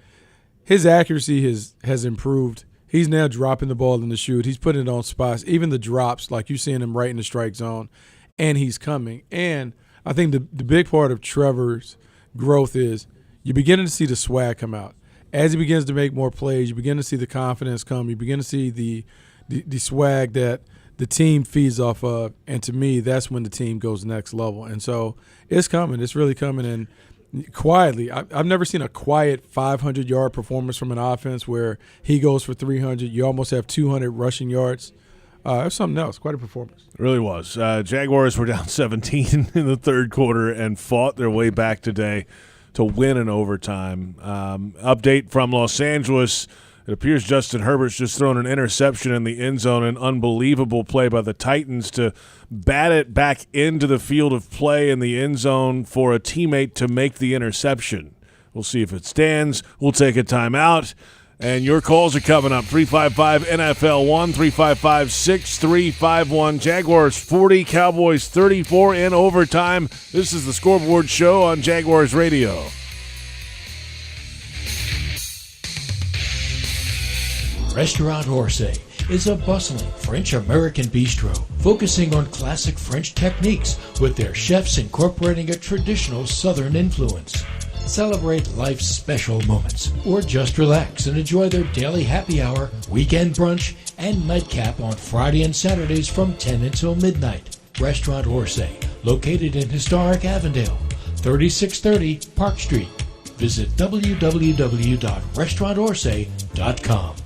Speaker 8: his accuracy has improved. He's now dropping the ball in the chute. He's putting it on spots. Even the drops, like you're seeing him right in the strike zone, and he's coming. And I think the big part of Trevor's growth is you're beginning to see the swag come out. As he begins to make more plays, you begin to see the confidence come. You begin to see the swag that the team feeds off of. And to me, that's when the team goes next level. And so it's coming. It's really coming. And quietly, I've never seen a quiet 500-yard performance from an offense where he goes for 300. You almost have 200 rushing yards. It's something else. Quite a performance.
Speaker 2: It really was. Jaguars were down 17 in the third quarter and fought their way back today to win in overtime. Update from Los Angeles. It appears Justin Herbert's just thrown an interception in the end zone, an unbelievable play by the Titans to bat it back into the field of play in the end zone for a teammate to make the interception. We'll see if it stands. We'll take a timeout. And your calls are coming up. 355-NFL-1, 355-6351. Jaguars 40, Cowboys 34 in overtime. This is the Scoreboard Show on Jaguars Radio.
Speaker 9: Restaurant Orsay is a bustling French-American bistro focusing on classic French techniques with their chefs incorporating a traditional Southern influence. Celebrate life's special moments, or just relax and enjoy their daily happy hour, weekend brunch, and nightcap on Friday and Saturdays from 10 until midnight. Restaurant Orsay, located in historic Avondale, 3630 Park Street. Visit www.restaurantorsay.com.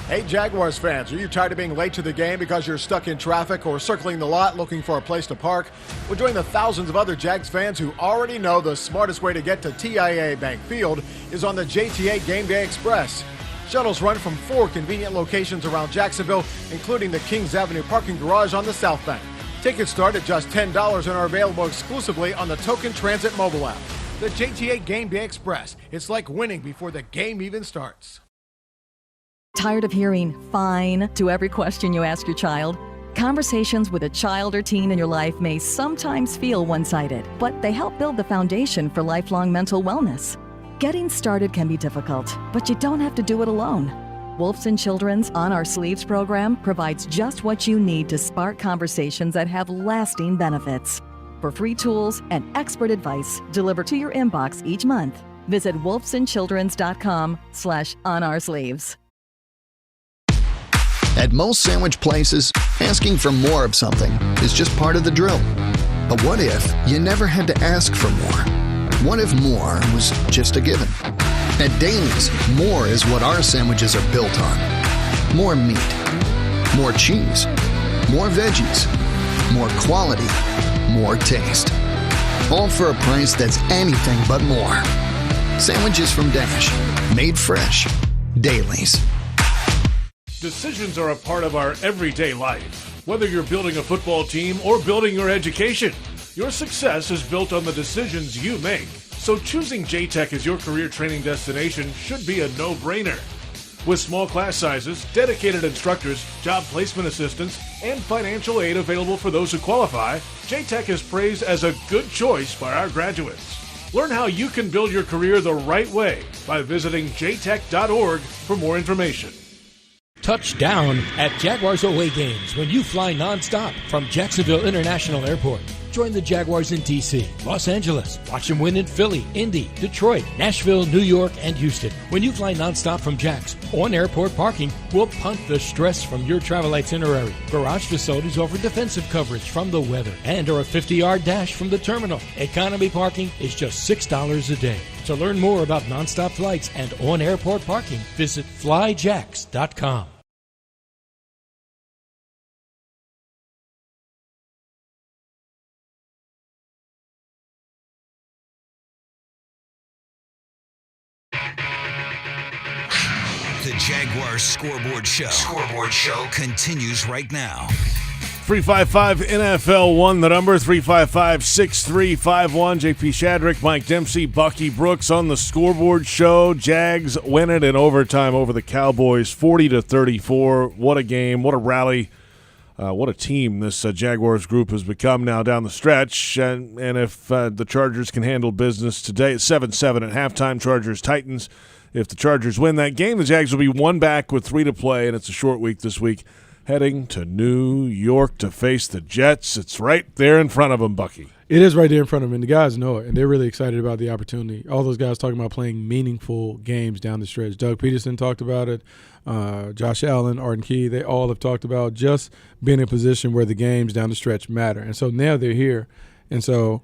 Speaker 10: Hey Jaguars fans, are you tired of being late to the game because you're stuck in traffic or circling the lot looking for a place to park? Well, join the thousands of other Jags fans who already know the smartest way to get to TIAA Bank Field is on the JTA Game Day Express. Shuttles run from 4 convenient locations around Jacksonville, including the Kings Avenue parking garage on the South Bank. Tickets start at just $10 and are available exclusively on the Token Transit mobile app. The JTA Game Day Express. It's like winning before the game even starts.
Speaker 11: Tired of hearing "fine" to every question you ask your child? Conversations with a child or teen in your life may sometimes feel one-sided, but they help build the foundation for lifelong mental wellness. Getting started can be difficult, but you don't have to do it alone. Wolfson Children's On Our Sleeves program provides just what you need to spark conversations that have lasting benefits. For free tools and expert advice delivered to your inbox each month, visit wolfsonchildrens.com/onoursleeves.
Speaker 13: At most sandwich places, asking for more of something is just part of the drill. But what if you never had to ask for more? What if more was just a given? At Daly's, more is what our sandwiches are built on. More meat, more cheese, more veggies, more quality, more taste. All for a price that's anything but more. Sandwiches from Dash, made fresh. Daly's.
Speaker 2: Decisions are a part of our everyday life. Whether you're building a football team or building your education, your success is built on the decisions you make. So choosing J-Tech as your career training destination should be a no-brainer. With small class sizes, dedicated instructors, job placement assistance, and financial aid available for those who qualify, J-Tech is praised as a good choice by our graduates. Learn how you can build your career the right way by visiting jtech.org for more information.
Speaker 9: Touchdown at Jaguars away games when you fly nonstop from Jacksonville International Airport. Join the Jaguars in D.C., Los Angeles. Watch them win in Philly, Indy, Detroit, Nashville, New York, and Houston. When you fly nonstop from Jax, on-airport parking will punt the stress from your travel itinerary. Garage facilities offer defensive coverage from the weather and are a 50-yard dash from the terminal. Economy parking is just $6 a day. To learn more about nonstop flights and on-airport parking, visit flyjax.com.
Speaker 1: The Jaguars Scoreboard Show. Scoreboard Show continues right now.
Speaker 2: 355 NFL 1, the number 355-6351. J.P. Shadrick, Mike Dempsey, Bucky Brooks on the Scoreboard Show. Jags win it in overtime over the Cowboys, 40-34. What a game! What a rally! What a team this Jaguars group has become now down the stretch. And if the Chargers can handle business today, it's 7-7 at halftime. Chargers-Titans. If the Chargers win that game, the Jags will be one back with 3 to play, and it's a short week this week, heading to New York to face the Jets. It's right there in front of them, Bucky.
Speaker 8: It is right there in front of them, and the guys know it, and they're really excited about the opportunity. All those guys talking about playing meaningful games down the stretch. Doug Pederson talked about it. Josh Allen, Arden Key, they all have talked about just being in a position where the games down the stretch matter. And so now they're here. And so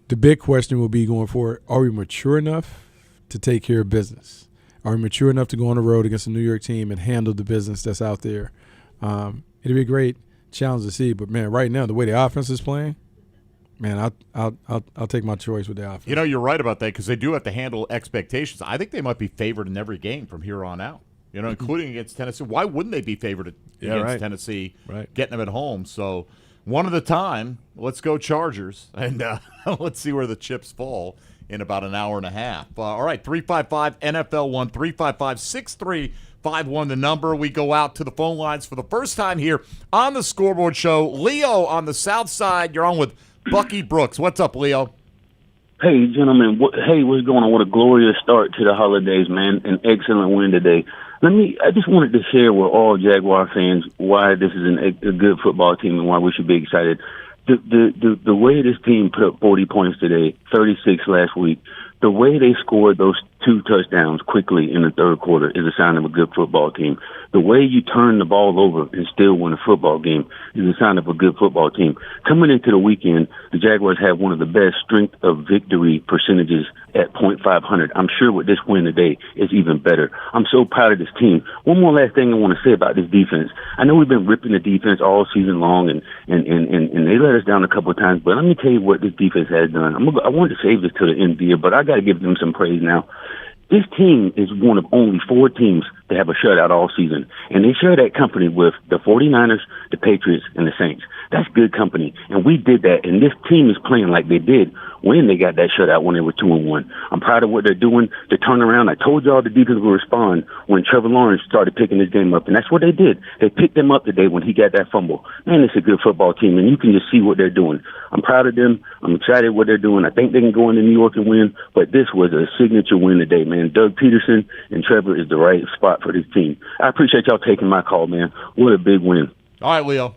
Speaker 8: the big question will be going forward, are we mature enough to take care of business? Are we mature enough to go on the road against a New York team and handle the business that's out there? It'll be a great challenge to see. But, man, right now, the way the offense is playing, man, I'll take my choice with the offense.
Speaker 3: You know, you're right about that because they do have to handle expectations. I think they might be favored in every game from here on out, you know, including against Tennessee. Why wouldn't they be favored against Tennessee, getting them at home? So one at a time, let's go Chargers, and let's see where the chips fall in about an hour and a half. All right, 355 NFL 1, 355-6351 the number. We go out to the phone lines for the first time here on the Scoreboard Show. Leo on the south side. You're on with Bucky Brooks. What's up, Leo?
Speaker 14: Hey, gentlemen. What's going on? What a glorious start to the holidays, man. An excellent win today. I just wanted to share with all Jaguar fans why this is a good football team and why we should be excited. The way this team put up 40 points today, 36 last week, the way they scored those 2 touchdowns quickly in the third quarter is a sign of a good football team. The way you turn the ball over and still win a football game is a sign of a good football team. Coming into the weekend, the Jaguars have one of the best strength of victory percentages at .500. I'm sure with this win today, it's even better. I'm so proud of this team. One more last thing I want to say about this defense. I know we've been ripping the defense all season long, and they let us down a couple of times, but let me tell you what this defense has done. I wanted to save this to the end of the year, but I got to give them some praise now. This team is one of only 4 teams to have a shutout all season, and they share that company with the 49ers, the Patriots, and the Saints. That's good company. And we did that, and this team is playing like they did when they got that shutout when they were 2-1. I'm proud of what they're doing to turn around. I told y'all the defense would respond when Trevor Lawrence started picking this game up, and that's what they did. They picked him up today when he got that fumble. Man, it's a good football team, and you can just see what they're doing. I'm proud of them. I'm excited what they're doing. I think they can go into New York and win, but this was a signature win today, man. Doug Pederson and Trevor is the right spot for this team. I appreciate y'all taking my call, man. What a big win.
Speaker 3: All right, Leo.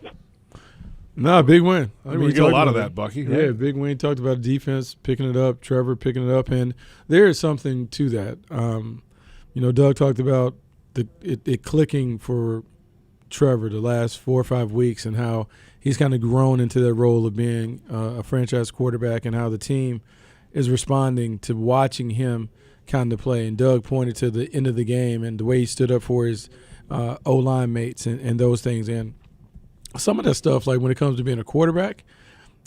Speaker 8: No, big win.
Speaker 2: I mean, we get a lot of that, Bucky. Right?
Speaker 8: Yeah, big win. Talked about defense picking it up, Trevor picking it up, and there is something to that. Doug talked about it clicking for Trevor the last 4 or 5 weeks and how he's kind of grown into that role of being a franchise quarterback and how the team is responding to watching him kind of play. And Doug pointed to the end of the game and the way he stood up for his O-line mates and those things. And some of that stuff, like when it comes to being a quarterback,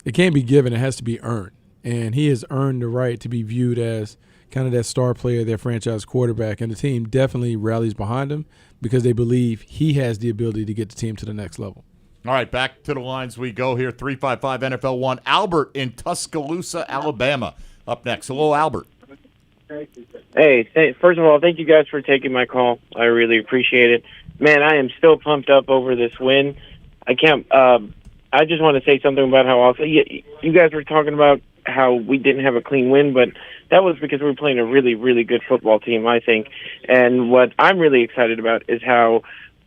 Speaker 8: it can't be given. It has to be earned. And he has earned the right to be viewed as kind of that star player, their franchise quarterback. And the team definitely rallies behind him because they believe he has the ability to get the team to the next level.
Speaker 3: All right, back to the lines we go here. 355 NFL 1. Albert in Tuscaloosa, Alabama. Up next. Hello, Albert.
Speaker 15: Hey, first of all, thank you guys for taking my call. I really appreciate it. Man, I am still pumped up over this win. I just want to say something about how awesome you guys were talking about how we didn't have a clean win, but that was because we were playing a really, really good football team, I think. And what I'm really excited about is how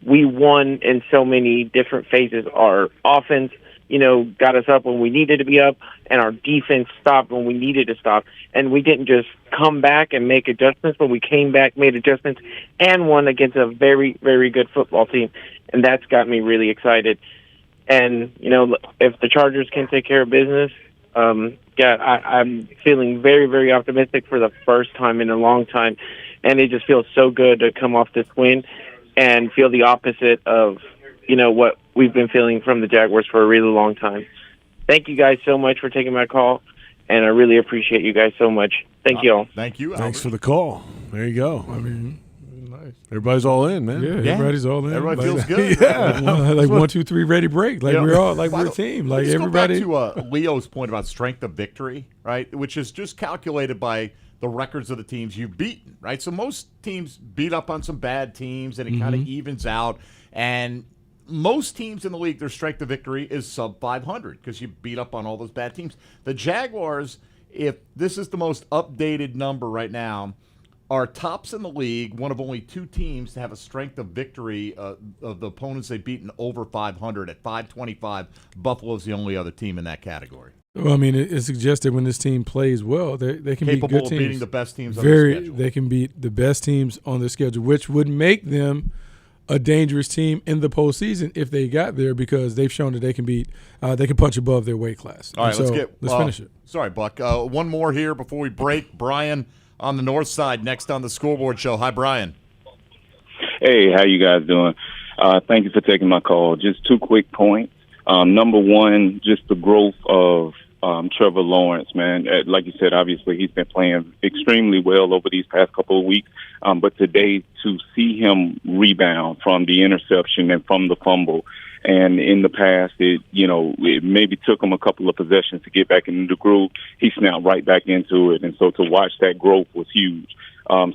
Speaker 15: we won in so many different phases. Our offense, got us up when we needed to be up, and our defense stopped when we needed to stop. And we didn't just come back and make adjustments, but we came back, made adjustments, and won against a very, very good football team. And that's got me really excited. And, if the Chargers can take care of business, I'm feeling very, very optimistic for the first time in a long time. And it just feels so good to come off this win and feel the opposite of, what we've been feeling from the Jaguars for a really long time. Thank you guys so much for taking my call, and I really appreciate you guys so much. Thank you all.
Speaker 3: Thank you,
Speaker 2: Thanks for the call. There you go. I mean, nice. Everybody's all in, man.
Speaker 8: Yeah, everybody's all in.
Speaker 3: Everybody feels good.
Speaker 8: Yeah. Like 1, 2, 3, ready, break. Like we're all we're a team. Like everybody.
Speaker 3: Go back to Leo's point about strength of victory, right? Which is just calculated by the records of the teams you've beaten, right? So most teams beat up on some bad teams, and it kind of evens out. And most teams in the league, their strength of victory is sub 500 because you beat up on all those bad teams. The Jaguars, if this is the most updated number right now, are tops in the league, one of only 2 teams to have a strength of victory of the opponents they've beaten over 500 at 525. Buffalo's the only other team in that category.
Speaker 8: Well, I mean, it suggests that when this team plays well, they can beat good teams.
Speaker 3: Capable of beating the best teams on their schedule.
Speaker 8: They can beat the best teams on their schedule, which would make them a dangerous team in the postseason if they got there because they've shown that they can punch above their weight class.
Speaker 3: All right,
Speaker 8: let's finish it.
Speaker 3: Sorry, Buck. One more here before we break. Brian on the north side next on the Scoreboard Show. Hi, Brian.
Speaker 16: Hey, how you guys doing? Thank you for taking my call. Just 2 quick points. Number one, just the growth of Trevor Lawrence, man. Like you said, obviously he's been playing extremely well over these past couple of weeks. But today, to see him rebound from the interception and from the fumble, and in the past, it maybe took him a couple of possessions to get back into the groove. He snapped right back into it, and so to watch that growth was huge.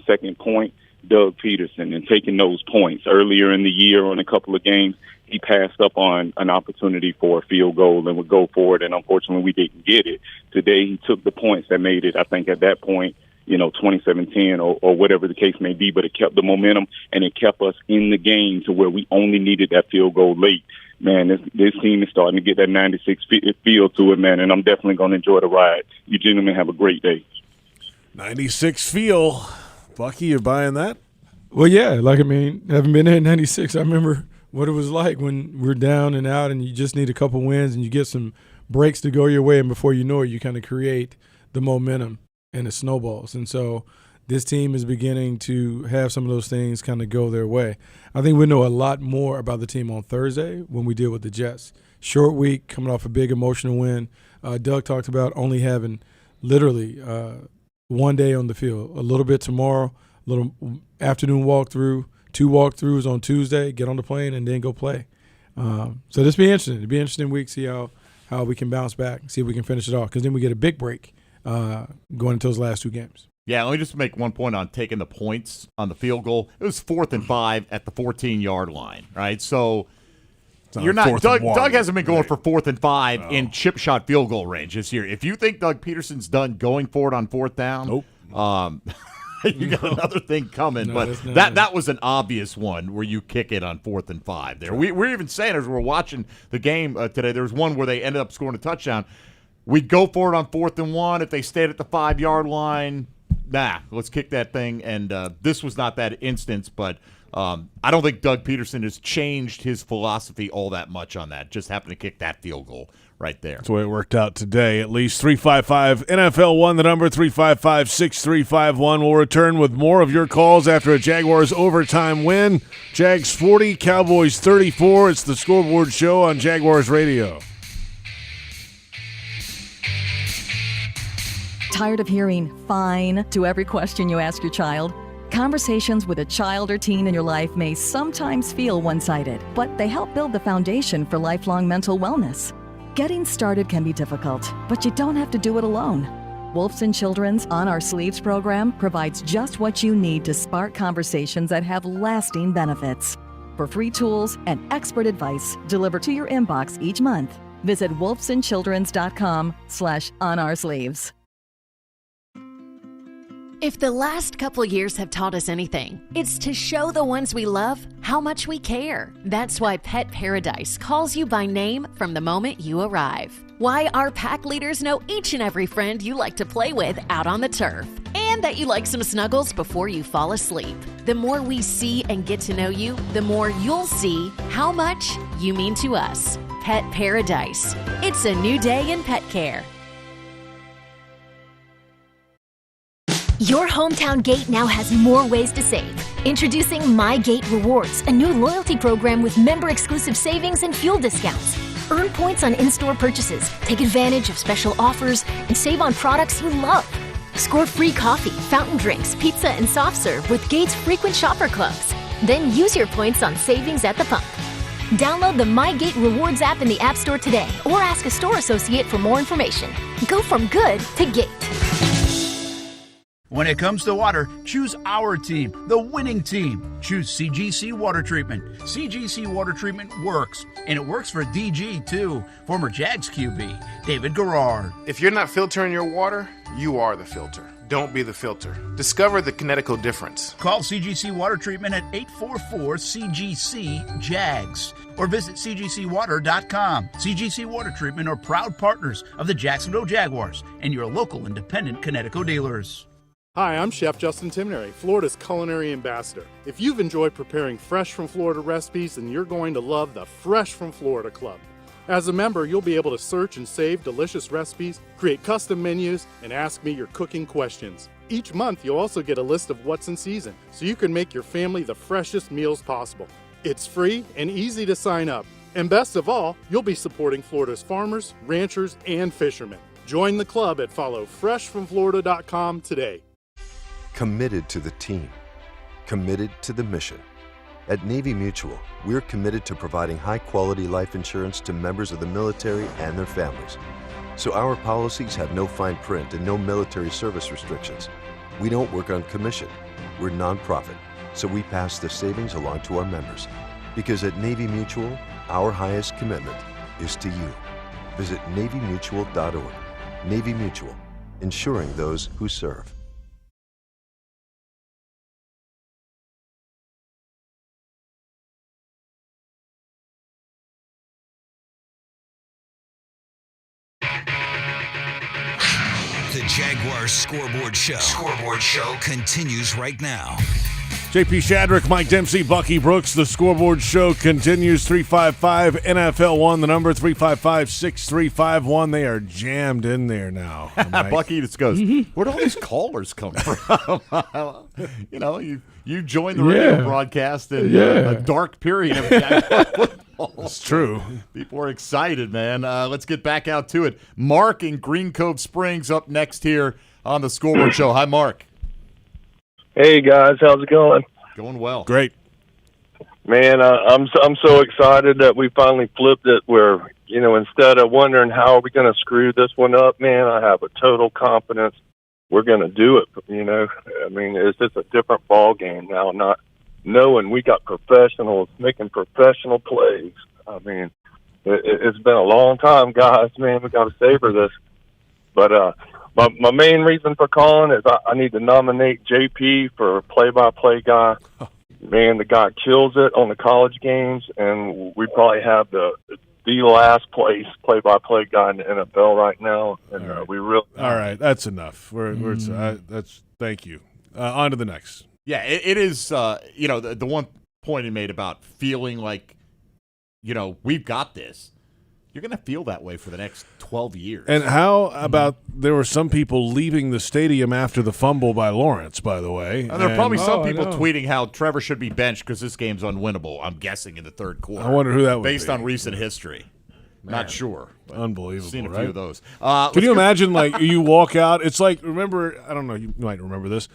Speaker 16: Second point, Doug Pederson, and taking those points earlier in the year on a couple of games. He passed up on an opportunity for a field goal and would go for it, and unfortunately we didn't get it. Today he took the points that made it, I think at that point, 27-10 or whatever the case may be, but it kept the momentum and it kept us in the game to where we only needed that field goal late. Man, this team is starting to get that 96 feel to it, man, and I'm definitely going to enjoy the ride. You gentlemen have a great day.
Speaker 2: 96 feel. Bucky, you buying that?
Speaker 8: Well, yeah. Having been there in 96, I remember what it was like when we're down and out and you just need a couple wins and you get some breaks to go your way, and before you know it, you kind of create the momentum and it snowballs. And so this team is beginning to have some of those things kind of go their way. I think we'll know a lot more about the team on Thursday when we deal with the Jets. Short week, coming off a big emotional win. Doug talked about only having literally 1 day on the field, a little bit tomorrow, a little afternoon walkthrough, 2 walkthroughs on Tuesday, get on the plane, and then go play. So this be interesting. It'll be an interesting week. See how we can bounce back. See if we can finish it off. Because then we get a big break going into those last two games.
Speaker 3: Yeah, let me just make one point on taking the points on the field goal. It was 4th and 5 at the 14-yard line, right? So you're not Doug hasn't been going for 4th and 5 in chip shot field goal range this year. If you think Doug Pederson's done going for it on 4th down, you got another thing coming. But that was an obvious one where you kick it on 4th and 5 there. We're even saying as we're watching the game today, there was one where they ended up scoring a touchdown. We'd go for it on 4th and 1 if they stayed at the 5-yard line. Nah, let's kick that thing. And this was not that instance, but I don't think Doug Pederson has changed his philosophy all that much on that. Just happened to kick that field goal right there.
Speaker 2: That's the way it worked out today. At least 355 NFL1, the number 355-6351. We'll return with more of your calls after a Jaguars overtime win. Jags 40, Cowboys 34. It's the Scoreboard Show on Jaguars Radio.
Speaker 11: Tired of hearing fine to every question you ask your child? Conversations with a child or teen in your life may sometimes feel one-sided, but they help build the foundation for lifelong mental wellness. Getting started can be difficult, but you don't have to do it alone. Wolfson Children's On Our Sleeves program provides just what you need to spark conversations that have lasting benefits. For free tools and expert advice delivered to your inbox each month, visit wolfsonchildrens.com/onoursleeves.
Speaker 5: If the last couple years have taught us anything, it's to show the ones we love how much we care. That's why Pet Paradise calls you by name from the moment you arrive. Why our pack leaders know each and every friend you like to play with out on the turf. And that you like some snuggles before you fall asleep. The more we see and get to know you, the more you'll see how much you mean to us. Pet Paradise. It's a new day in pet care.
Speaker 17: Your hometown gate now has more ways to save. Introducing My Gate Rewards, a new loyalty program with member-exclusive savings and fuel discounts. Earn points on in-store purchases, take advantage of special offers, and save on products you love. Score free coffee, fountain drinks, pizza, and soft serve with Gates frequent shopper clubs. Then use your points on savings at the pump. Download the My Gate Rewards app in the App Store today or ask a store associate for more information. Go from good to Gate.
Speaker 18: When it comes to water, choose our team, the winning team. Choose CGC Water Treatment. CGC Water Treatment works, and it works for DG too, former Jags QB, David Garrard.
Speaker 19: If you're not filtering your water, you are the filter. Don't be the filter. Discover the Kinetico difference.
Speaker 18: Call CGC Water Treatment at 844-CGC-JAGS or visit cgcwater.com. CGC Water Treatment are proud partners of the Jacksonville Jaguars and your local independent Kinetico dealers.
Speaker 22: Hi, I'm Chef Justin Timnery, Florida's culinary ambassador. If you've enjoyed preparing fresh from Florida recipes, then you're going to love the Fresh from Florida Club. As a member, you'll be able to search and save delicious recipes, create custom menus, and ask me your cooking questions. Each month, you'll also get a list of what's in season, so you can make your family the freshest meals possible. It's free and easy to sign up. And best of all, you'll be supporting Florida's farmers, ranchers, and fishermen. Join the club at followfreshfromflorida.com today.
Speaker 23: Committed to the team, committed to the mission. At Navy Mutual, we're committed to providing high-quality life insurance to members of the military and their families. So our policies have no fine print and no military service restrictions. We don't work on commission. We're nonprofit, so we pass the savings along to our members. Because at Navy Mutual, our highest commitment is to you. Visit NavyMutual.org. Navy Mutual, insuring those who serve.
Speaker 1: The Jaguars Scoreboard Show. Scoreboard Show continues right now.
Speaker 2: J.P. Shadrick, Mike Dempsey, Bucky Brooks. The Scoreboard Show continues. 355 NFL1, the number 355-6351. They are jammed in there now.
Speaker 3: Bucky just goes, where'd all these callers come from? You know, you joined the radio broadcast in a dark period of Jaguar football.
Speaker 2: It's true.
Speaker 3: People are excited, man. Let's get back out to it. Mark in Green Cove Springs up next here on the Scoreboard Show. Hi, Mark.
Speaker 24: Hey, guys. How's it going?
Speaker 3: Going well.
Speaker 2: Great.
Speaker 6: Man, I'm so excited that we finally flipped it where, instead of wondering how are we going to screw this one up, man, I have a total confidence we're going to do it. I mean, it's just a different ball game now, not knowing we got professionals making professional plays. I mean, it's been a long time, guys, man. We got to savor this. But my main reason for calling is I need to nominate J.P. for play-by-play guy. Man, the guy kills it on the college games, and we probably have the last place play-by-play guy in the NFL right now. And we really
Speaker 2: all right. That's enough. That's thank you. On to the next.
Speaker 3: Yeah, it is. The one point he made about feeling like, we've got this. You're going to feel that way for the next 12 years.
Speaker 2: And how about there were some people leaving the stadium after the fumble by Lawrence, by the way.
Speaker 3: And there are probably some people tweeting how Trevor should be benched because this game's unwinnable, I'm guessing, in the third quarter.
Speaker 2: I wonder who that would
Speaker 3: based
Speaker 2: be.
Speaker 3: on recent history.
Speaker 2: Man.
Speaker 3: Not sure.
Speaker 2: Unbelievable,
Speaker 3: Seen a
Speaker 2: right?
Speaker 3: few of those.
Speaker 2: Can you imagine, you walk out, it's like, remember, I don't know, you might remember this,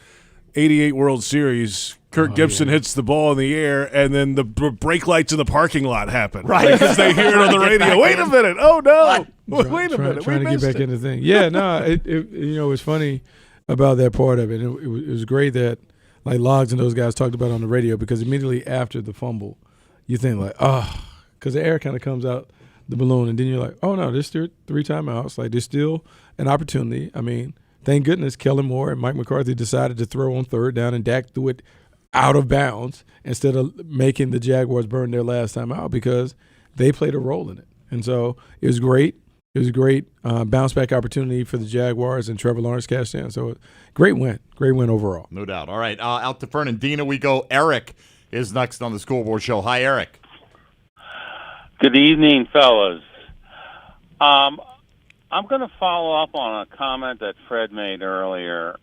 Speaker 2: 88 World Series, Kirk Gibson hits the ball in the air, and then the brake lights in the parking lot happen.
Speaker 3: Right.
Speaker 2: Because they hear it on the radio. Wait a minute. Oh, no. Wait a minute.
Speaker 8: Trying to get back in the thing. Yeah, no, it's funny about that part of it. It was great that, Logs and those guys talked about it on the radio, because immediately after the fumble, you think, because the air kind of comes out the balloon, and then you're like, oh, no, there's still 3 timeouts. There's still an opportunity. I mean, thank goodness Kellen Moore and Mike McCarthy decided to throw on third down, and Dak threw it out of bounds instead of making the Jaguars burn their last time out, because they played a role in it. And so it was great. It was a great bounce-back opportunity for the Jaguars, and Trevor Lawrence cashed in. So great win overall.
Speaker 3: No doubt. All right, out to Fernandina we go. Eric is next on the Scoreboard Show. Hi, Eric.
Speaker 7: Good evening, fellas. I'm going to follow up on a comment that Fred made earlier.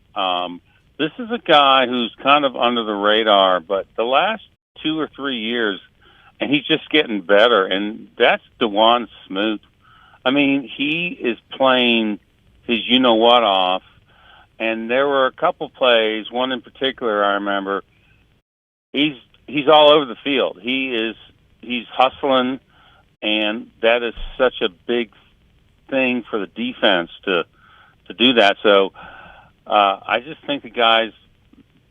Speaker 7: This is a guy who's kind of under the radar, but the last 2 or 3 years, and he's just getting better, and that's DeJuan Smoot. I mean, he is playing his you-know-what off, and there were a couple plays, one in particular I remember, he's all over the field. He's hustling, and that is such a big thing for the defense to do that. So I just think the guy's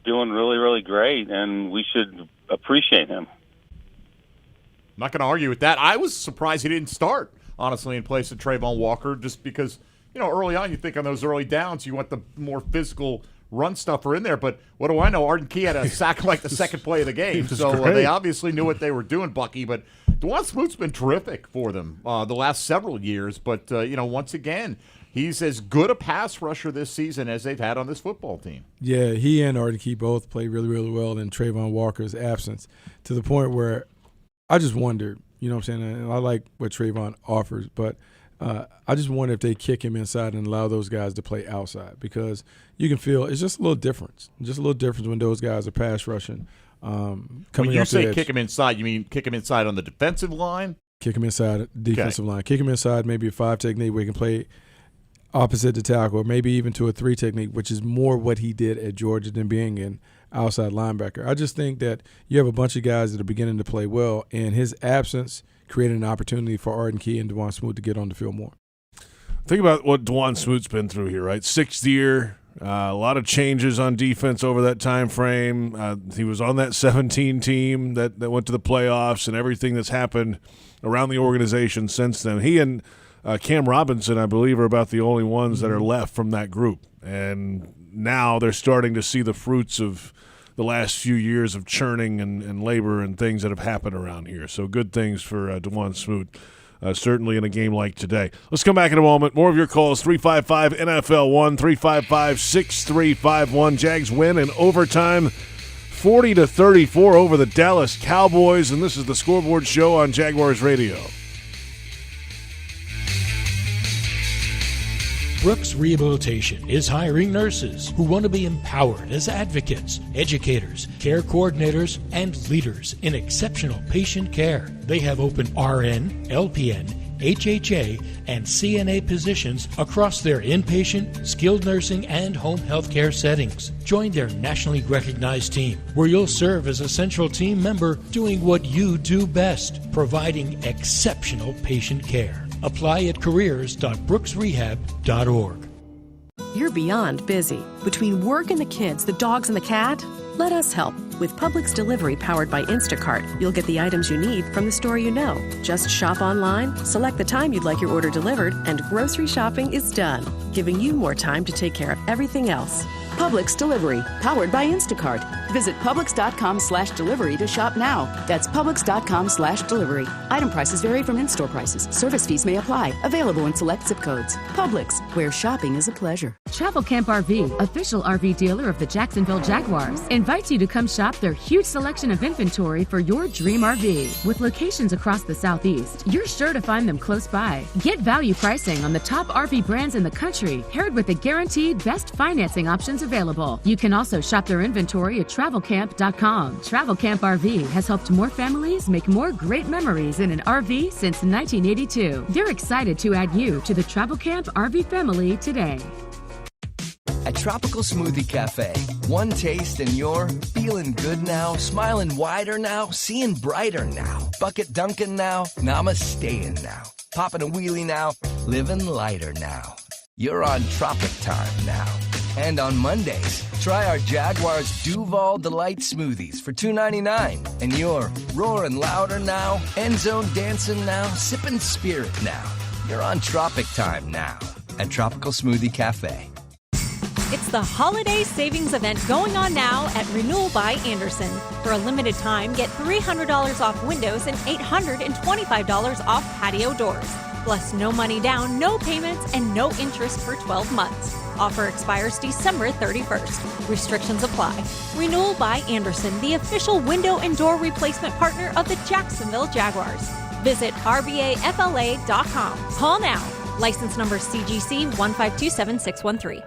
Speaker 7: doing really, really great, and we should appreciate him.
Speaker 3: I'm not going to argue with that. I was surprised he didn't start, honestly, in place of Trayvon Walker, just because, early on you think on those early downs you want the more physical run stuffer in there. But what do I know? Arden Key had a sack the second play of the game. So they obviously knew what they were doing, Bucky. But DeJuan Smoot's been terrific for them the last several years. But, once again, he's as good a pass rusher this season as they've had on this football team.
Speaker 8: Yeah, he and Arden Key both played really, really well in Trayvon Walker's absence, to the point where I just wondered, you know what I'm saying? And I like what Trayvon offers, but I just wonder if they kick him inside and allow those guys to play outside, because you can feel it's just a little difference. Just a little difference when those guys are pass rushing.
Speaker 3: When you say kick him inside, you mean kick him inside on the defensive line?
Speaker 8: Kick him inside defensive line. Kick him inside maybe a 5 technique where he can play opposite the tackle, or maybe even to a 3 technique, which is more what he did at Georgia than being an outside linebacker. I just think that you have a bunch of guys that are beginning to play well, and his absence created an opportunity for Arden Key and DeJuan Smoot to get on the field more.
Speaker 2: Think about what DeJuan Smoot's been through here, right? 6th year, a lot of changes on defense over that time frame. He was on that 17 team that went to the playoffs, and everything that's happened around the organization since then. He and Cam Robinson, I believe, are about the only ones that are left from that group. And now they're starting to see the fruits of the last few years of churning and labor and things that have happened around here. So good things for DeJuan Smoot, certainly in a game like today. Let's come back in a moment. More of your calls, 355-NFL-1, 355-6351. Jags win in overtime, 40-34 over the Dallas Cowboys. And this is the Scoreboard Show on Jaguars Radio.
Speaker 9: Brooks Rehabilitation is hiring nurses who want to be empowered as advocates, educators, care coordinators, and leaders in exceptional patient care. They have open RN, LPN, HHA, and CNA positions across their inpatient, skilled nursing, and home health care settings. Join their nationally recognized team, where you'll serve as a central team member doing what you do best, providing exceptional patient care. Apply at careers.brooksrehab.org.
Speaker 12: You're beyond busy. Between work and the kids, the dogs and the cat, let us help. With Publix Delivery powered by Instacart, you'll get the items you need from the store you know. Just shop online, select the time you'd like your order delivered, and grocery shopping is done, giving you more time to take care of everything else. Publix Delivery, powered by Instacart. Visit Publix.com/delivery to shop now. That's Publix.com/delivery. Item prices vary from in-store prices. Service fees may apply. Available in select zip codes. Publix, where shopping is a pleasure.
Speaker 20: Travel Camp RV, official RV dealer of the Jacksonville Jaguars, invites you to come shop their huge selection of inventory for your dream RV. With locations across the Southeast, you're sure to find them close by. Get value pricing on the top RV brands in the country, paired with the guaranteed best financing options available. You can also shop their inventory at travelcamp.com. Travel Camp RV has helped more families make more great memories in an RV since 1982. They're excited to add you to the Travel Camp RV family today.
Speaker 21: At Tropical Smoothie Cafe, one taste and you're feeling good now, smiling wider now, seeing brighter now, bucket dunking now, namasteing now, popping a wheelie now, living lighter now. You're on Tropic Time now. And on Mondays, try our Jaguars Duval Delight Smoothies for $2.99. And you're roaring louder now, end zone dancing now, sipping spirit now. You're on Tropic Time now at Tropical Smoothie Cafe.
Speaker 24: It's the holiday savings event going on now at Renewal by Andersen. For a limited time, get $300 off windows and $825 off patio doors. Plus no money down, no payments, and no interest for 12 months. Offer expires December 31st. Restrictions apply. Renewal by Andersen, the official window and door replacement partner of the Jacksonville Jaguars. Visit rbafla.com. Call now. License number CGC 1527613.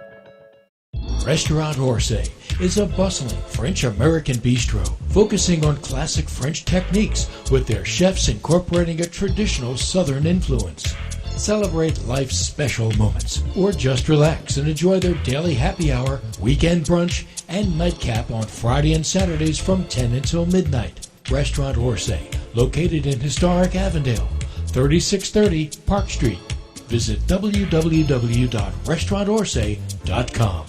Speaker 9: Restaurant Orsay is a bustling French-American bistro focusing on classic French techniques with their chefs incorporating a traditional Southern influence. Celebrate life's special moments or just relax and enjoy their daily happy hour, weekend brunch, and nightcap on Friday and Saturdays from 10 until midnight. Restaurant Orsay, located in historic Avondale, 3630 Park Street. Visit www.restaurantorsay.com.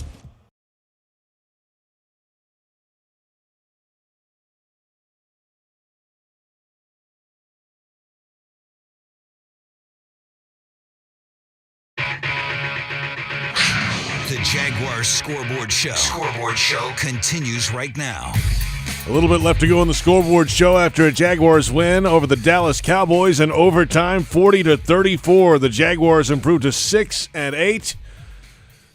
Speaker 1: The Jaguars Scoreboard Show. Scoreboard Show continues right now.
Speaker 2: A little bit left to go in the Scoreboard Show after a Jaguars win over the Dallas Cowboys in overtime, 40-34. The Jaguars improved to 6-8.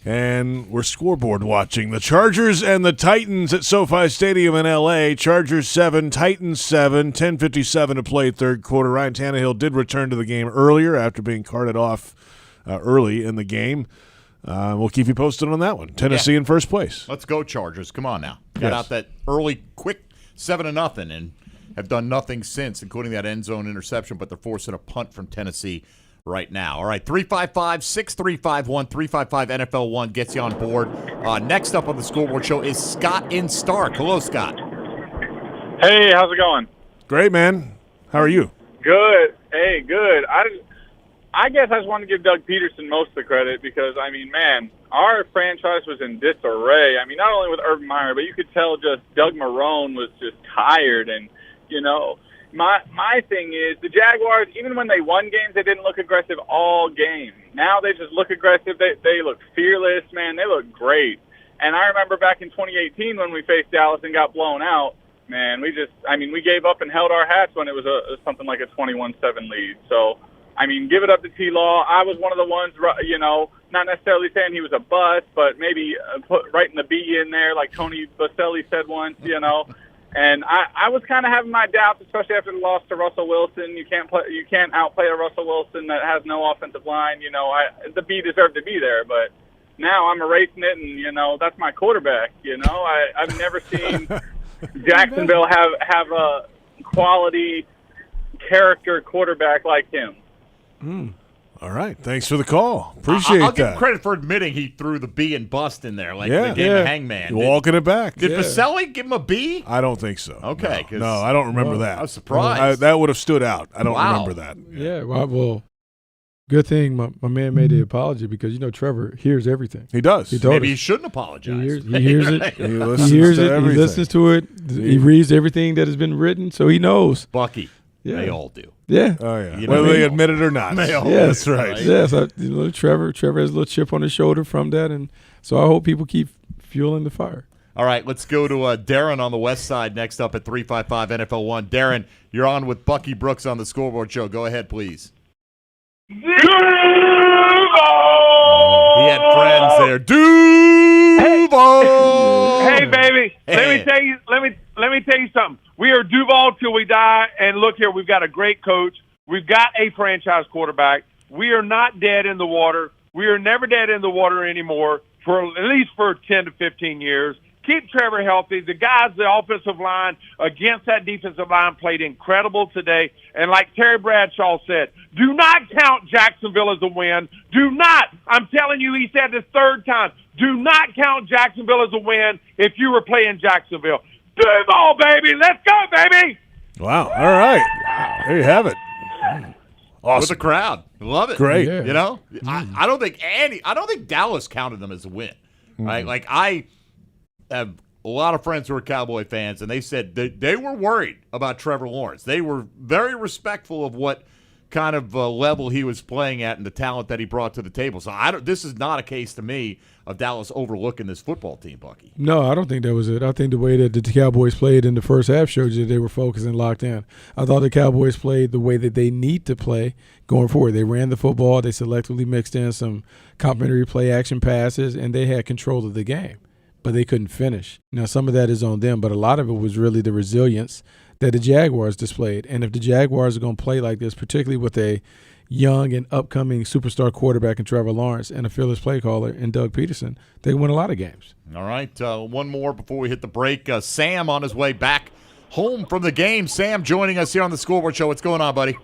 Speaker 2: And we're scoreboard watching. The Chargers and the Titans at SoFi Stadium in L.A. Chargers 7, Titans 7, 10:57 to play third quarter. Ryan Tannehill did return to the game earlier after being carted off early in the game. We'll keep you posted on that one. Tennessee in first place.
Speaker 3: Let's go, Chargers. Come on now. Got out that early, quick 7-0 and have done nothing since, including that end zone interception, but they're forcing a punt from Tennessee right now. All right, 355-6351, 355-NFL1 gets you on board. Next up on the Scoreboard Show is Scott in Stark. Hello, Scott.
Speaker 25: Hey, how's it going?
Speaker 2: Great, man. How are you?
Speaker 25: Good. Hey, good. I guess I just want to give Doug Pederson most of the credit because, I mean, man, our franchise was in disarray. I mean, not only with Urban Meyer, but you could tell just Doug Marrone was just tired. And, you know, my thing is the Jaguars, even when they won games, they didn't look aggressive all game. Now they just look aggressive. They look fearless, man. They look great. And I remember back in 2018 when we faced Dallas and got blown out, man, we gave up and held our hats when it was something like a 21-7 lead. So, I mean, give it up to T-Law. I was one of the ones, you know, not necessarily saying he was a bust, but maybe writing the B in there like Tony Baselli said once, you know. And I was kind of having my doubts, especially after the loss to Russell Wilson. You can't outplay a Russell Wilson that has no offensive line. You know, the B deserved to be there, but now I'm erasing it, and, you know, that's my quarterback. You know, I've never seen Jacksonville have a quality character quarterback like him.
Speaker 2: All right. Thanks for the call. Appreciate
Speaker 3: I'll give him
Speaker 2: that.
Speaker 3: credit for admitting he threw the B and bust in there, like the game of Hangman.
Speaker 2: Walking it back.
Speaker 3: Did Baselli give him a B?
Speaker 2: I don't think so.
Speaker 3: Okay.
Speaker 2: No, I don't remember that.
Speaker 3: I was surprised.
Speaker 2: That would have stood out. I don't remember that.
Speaker 8: Yeah, well, good thing my man made the apology because, Trevor hears everything.
Speaker 2: He does.
Speaker 3: Maybe he shouldn't apologize.
Speaker 8: He hears it.
Speaker 2: He listens to everything.
Speaker 8: He listens to it. He reads everything that has been written, so he knows.
Speaker 3: Bucky.
Speaker 8: Yeah.
Speaker 3: They all do.
Speaker 8: Yeah.
Speaker 2: Oh, yeah. Whether they admit it or not.
Speaker 8: Yes,
Speaker 2: That's right.
Speaker 8: Yes, Trevor has a little chip on his shoulder from that, and so I hope people keep fueling the fire.
Speaker 3: All right, let's go to Darren on the west side next up at 355 NFL 1. Darren, you're on with Bucky Brooks on the Scoreboard Show. Go ahead, please. He had friends there. Duval.
Speaker 4: Hey, baby. Let me tell you something. We are Duval till we die. And look here, we've got a great coach. We've got a franchise quarterback. We are not dead in the water. We are never dead in the water anymore for at least for 10 to 15 years. Keep Trevor healthy. The guys, the offensive line against that defensive line played incredible today. And like Terry Bradshaw said, do not count Jacksonville as a win. Do not. I'm telling you, he said this third time, do not count Jacksonville as a win if you were playing Jacksonville. Duval, baby. Let's go, baby.
Speaker 2: Wow. All right. Wow. There you have it. Awesome.
Speaker 3: With the crowd. Love it.
Speaker 2: Great.
Speaker 3: Yeah. I don't think Dallas counted them as a win. Right? Like I have a lot of friends who are Cowboy fans, and they said they were worried about Trevor Lawrence. They were very respectful of what kind of level he was playing at and the talent that he brought to the table. So this is not a case to me of Dallas overlooking this football team, Bucky.
Speaker 8: No, I don't think that was it. I think the way that the Cowboys played in the first half showed you that they were focused and locked in. I thought the Cowboys played the way that they need to play going forward. They ran the football. They selectively mixed in some complementary play action passes, and they had control of the game. But they couldn't finish. Now, some of that is on them, but a lot of it was really the resilience that the Jaguars displayed. And if the Jaguars are going to play like this, particularly with a young and upcoming superstar quarterback in Trevor Lawrence and a fearless play caller in Doug Pederson, they win a lot of games.
Speaker 3: All right, one more before we hit the break. Sam on his way back home from the game. Sam joining us here on the Scoreboard Show. What's going on, buddy?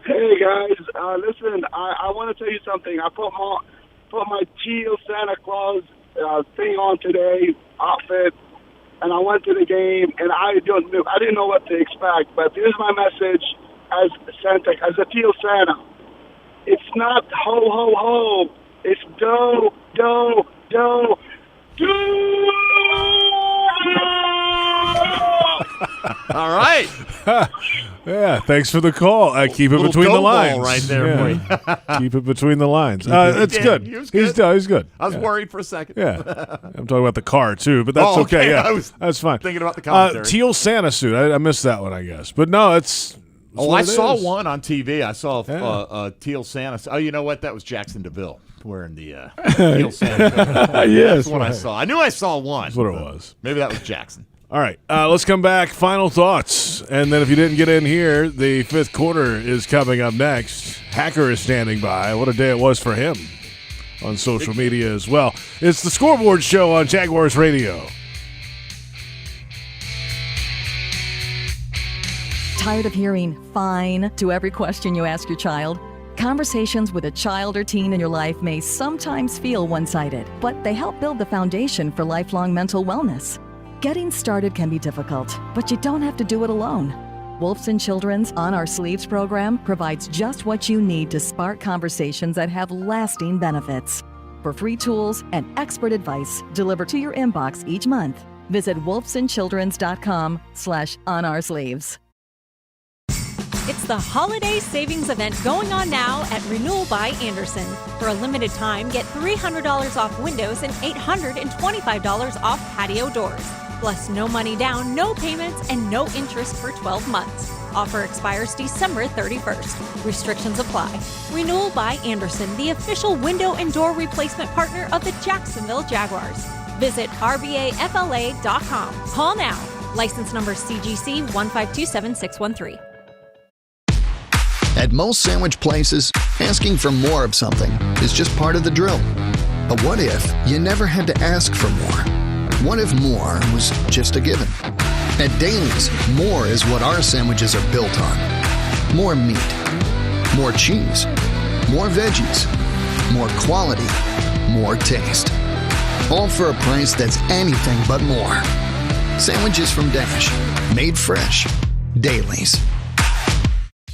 Speaker 10: Hey, guys. Listen, I want to tell you something. I put my teal Santa Claus thing on today, outfit, and I went to the game, and I didn't know what to expect. But here's my message as a teal Santa. It's not ho ho ho. It's do do do do.
Speaker 3: All right.
Speaker 2: Yeah, thanks for the call. Keep it between the lines.
Speaker 3: Right there for you.
Speaker 2: Keep it between the lines. That's good.
Speaker 3: He was good.
Speaker 2: He's good.
Speaker 3: I was worried for a second.
Speaker 2: Yeah. I'm talking about the car, too, but that's okay. Yeah, that's fine.
Speaker 3: Thinking about the commentary.
Speaker 2: Teal Santa suit. I missed that one, I guess. But no, it's
Speaker 3: I saw one on TV. I saw a teal Santa. Oh, you know what? That was Jackson DeVille wearing the teal Santa.
Speaker 2: Yes.
Speaker 3: That's what I saw. I knew I saw one.
Speaker 2: That's what it was.
Speaker 3: Maybe that was Jackson.
Speaker 2: All right, let's come back. Final thoughts. And then if you didn't get in here, the fifth quarter is coming up next. Hacker is standing by. What a day it was for him on social media as well. It's the Scoreboard Show on Jaguars Radio.
Speaker 11: Tired of hearing fine to every question you ask your child? Conversations with a child or teen in your life may sometimes feel one-sided, but they help build the foundation for lifelong mental wellness. Getting started can be difficult, but you don't have to do it alone. Wolfson Children's On Our Sleeves program provides just what you need to spark conversations that have lasting benefits. For free tools and expert advice delivered to your inbox each month, visit wolfsonchildrens.com/onoursleeves.
Speaker 24: It's the holiday savings event going on now at Renewal by Anderson. For a limited time, get $300 off windows and $825 off patio doors. Plus no money down, no payments, and no interest for 12 months. Offer expires December 31st. Restrictions apply. Renewal by Anderson, the official window and door replacement partner of the Jacksonville Jaguars. Visit rbafla.com. Call now. License number CGC 1527613.
Speaker 13: At most sandwich places, asking for more of something is just part of the drill. But what if you never had to ask for more? What if more was just a given? At Daly's, more is what our sandwiches are built on. More meat, more cheese, more veggies, more quality, more taste. All for a price that's anything but more. Sandwiches from Dash. Made fresh. Dailies.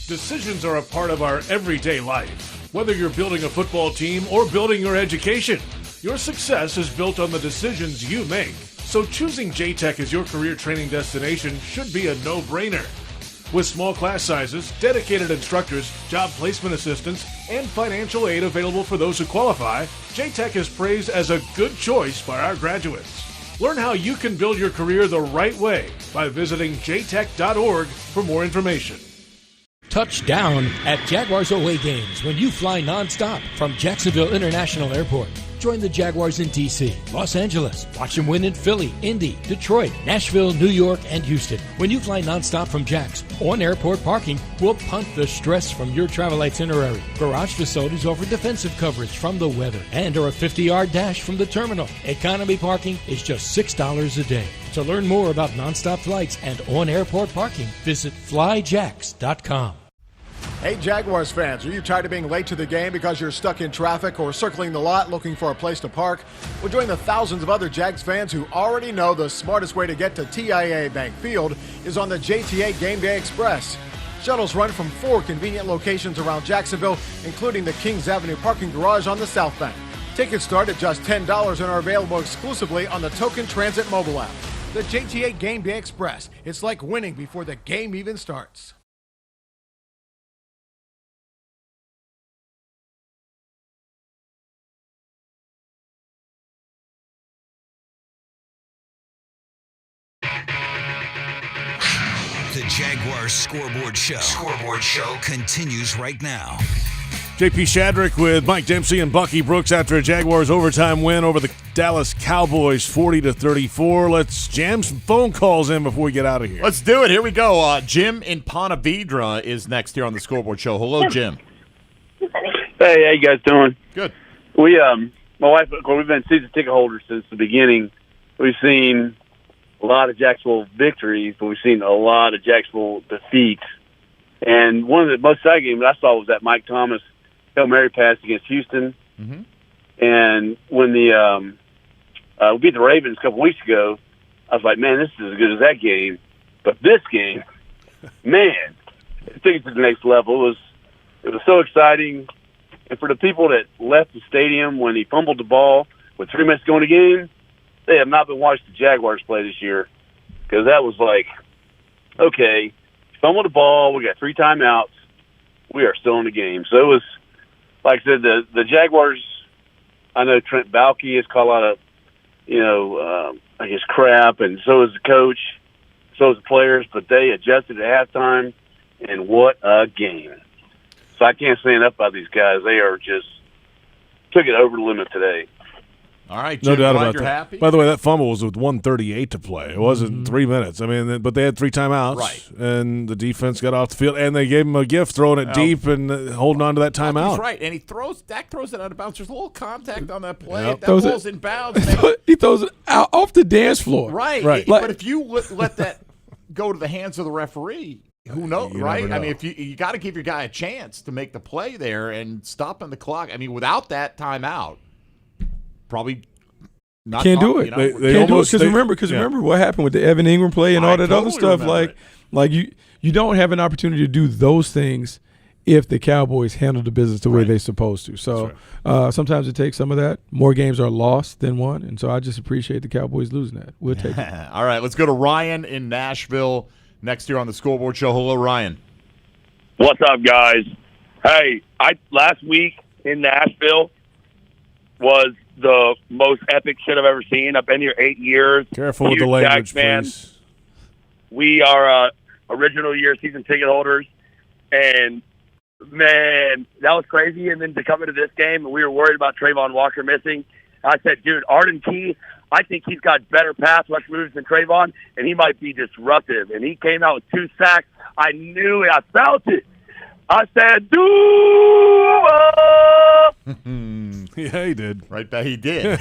Speaker 2: Decisions are a part of our everyday life. Whether you're building a football team or building your education, your success is built on the decisions you make. So choosing J-Tech as your career training destination should be a no-brainer. With small class sizes, dedicated instructors, job placement assistance, and financial aid available for those who qualify, J-Tech is praised as a good choice by our graduates. Learn how you can build your career the right way by visiting jtech.org for more information.
Speaker 9: Touchdown at Jaguars away games when you fly nonstop from Jacksonville International Airport. Join the Jaguars in D.C., Los Angeles. Watch them win in Philly, Indy, Detroit, Nashville, New York, and Houston. When you fly nonstop from Jax, on airport parking will punt the stress from your travel itinerary. Garage facilities offer defensive coverage from the weather and are a 50-yard dash from the terminal. Economy parking is just $6 a day. To learn more about nonstop flights and on-airport parking, visit flyjax.com.
Speaker 5: Hey Jaguars fans, are you tired of being late to the game because you're stuck in traffic or circling the lot looking for a place to park? Well, join the thousands of other Jags fans who already know the smartest way to get to TIAA Bank Field is on the JTA Game Day Express. Shuttles run from 4 convenient locations around Jacksonville, including the Kings Avenue parking garage on the South Bank. Tickets start at just $10 and are available exclusively on the Token Transit mobile app. The JTA Game Day Express. It's like winning before the game even starts.
Speaker 1: The Jaguars Scoreboard Show. Scoreboard Show continues right now.
Speaker 2: J.P. Shadrick with Mike Dempsey and Bucky Brooks after a Jaguars overtime win over the Dallas Cowboys 40-34. Let's jam some phone calls in before we get out of here.
Speaker 3: Let's do it. Here we go. Jim in Ponte Vedra is next here on the Scoreboard Show. Hello, Jim.
Speaker 14: Hey, how you guys doing?
Speaker 3: Good.
Speaker 14: We, my wife, of course, we've been season ticket holders since the beginning. We've seen a lot of Jacksonville victories, but we've seen a lot of Jacksonville defeats. And one of the most exciting games I saw was that Mike Thomas Hail Mary pass against Houston.
Speaker 3: Mm-hmm.
Speaker 14: And when we beat the Ravens a couple weeks ago, I was like, man, this is as good as that game. But this game, man, it took it to the next level. It was so exciting. And for the people that left the stadium when he fumbled the ball with 3 minutes to go in the game, they have not been watching the Jaguars play this year, because that was like, okay, fumbled the ball, we got 3 timeouts, we are still in the game. So it was, like I said, the Jaguars, I know Trent Baalke has caught a lot of, I guess, crap, and so is the coach, so is the players, but they adjusted at halftime, and what a game. So I can't say enough about these guys. They are just took it over the limit today.
Speaker 3: All right, Jim,
Speaker 2: no doubt about
Speaker 3: you're
Speaker 2: that.
Speaker 3: happy.
Speaker 2: By the way, that fumble was with 1:38 to play. It wasn't 3 minutes. I mean, but they had 3 timeouts,
Speaker 3: right?
Speaker 2: And the defense got off the field, and they gave him a gift, throwing it deep and holding on to that timeout.
Speaker 3: He's right, and Dak throws it out of bounds. There's a little contact on that play.
Speaker 2: Yep.
Speaker 3: That ball's in bounds.
Speaker 8: He throws it out off the dance floor.
Speaker 3: Right.
Speaker 8: Like,
Speaker 3: but if you let that go to the hands of the referee, who knows, right?
Speaker 2: Know.
Speaker 3: I mean, if you got to give your guy a chance to make the play there and stopping the clock. I mean, without that timeout, probably.
Speaker 8: Can't do it. They can't do it because remember what happened with the Evan Ingram play and all that other stuff. Like you don't have an opportunity to do those things if the Cowboys handle the business the way they're supposed to. So sometimes it takes some of that. More games are lost than won, and so I just appreciate the Cowboys losing that. We'll take it.
Speaker 3: All right, let's go to Ryan in Nashville next year on the Scoreboard Show. Hello, Ryan.
Speaker 15: What's up, guys? Hey, last week in Nashville was the most epic shit I've ever seen. I've been here 8 years.
Speaker 2: Careful with the language, please.
Speaker 15: We are original year season ticket holders, and man, that was crazy. And then to come into this game, and we were worried about Trayvon Walker missing. I said, dude, Arden Key, I think he's got better pass rush moves than Trayvon, and he might be disruptive. And he came out with 2 sacks. I knew it. I felt it. I said,
Speaker 2: Yeah, he did.
Speaker 3: Right back, he did.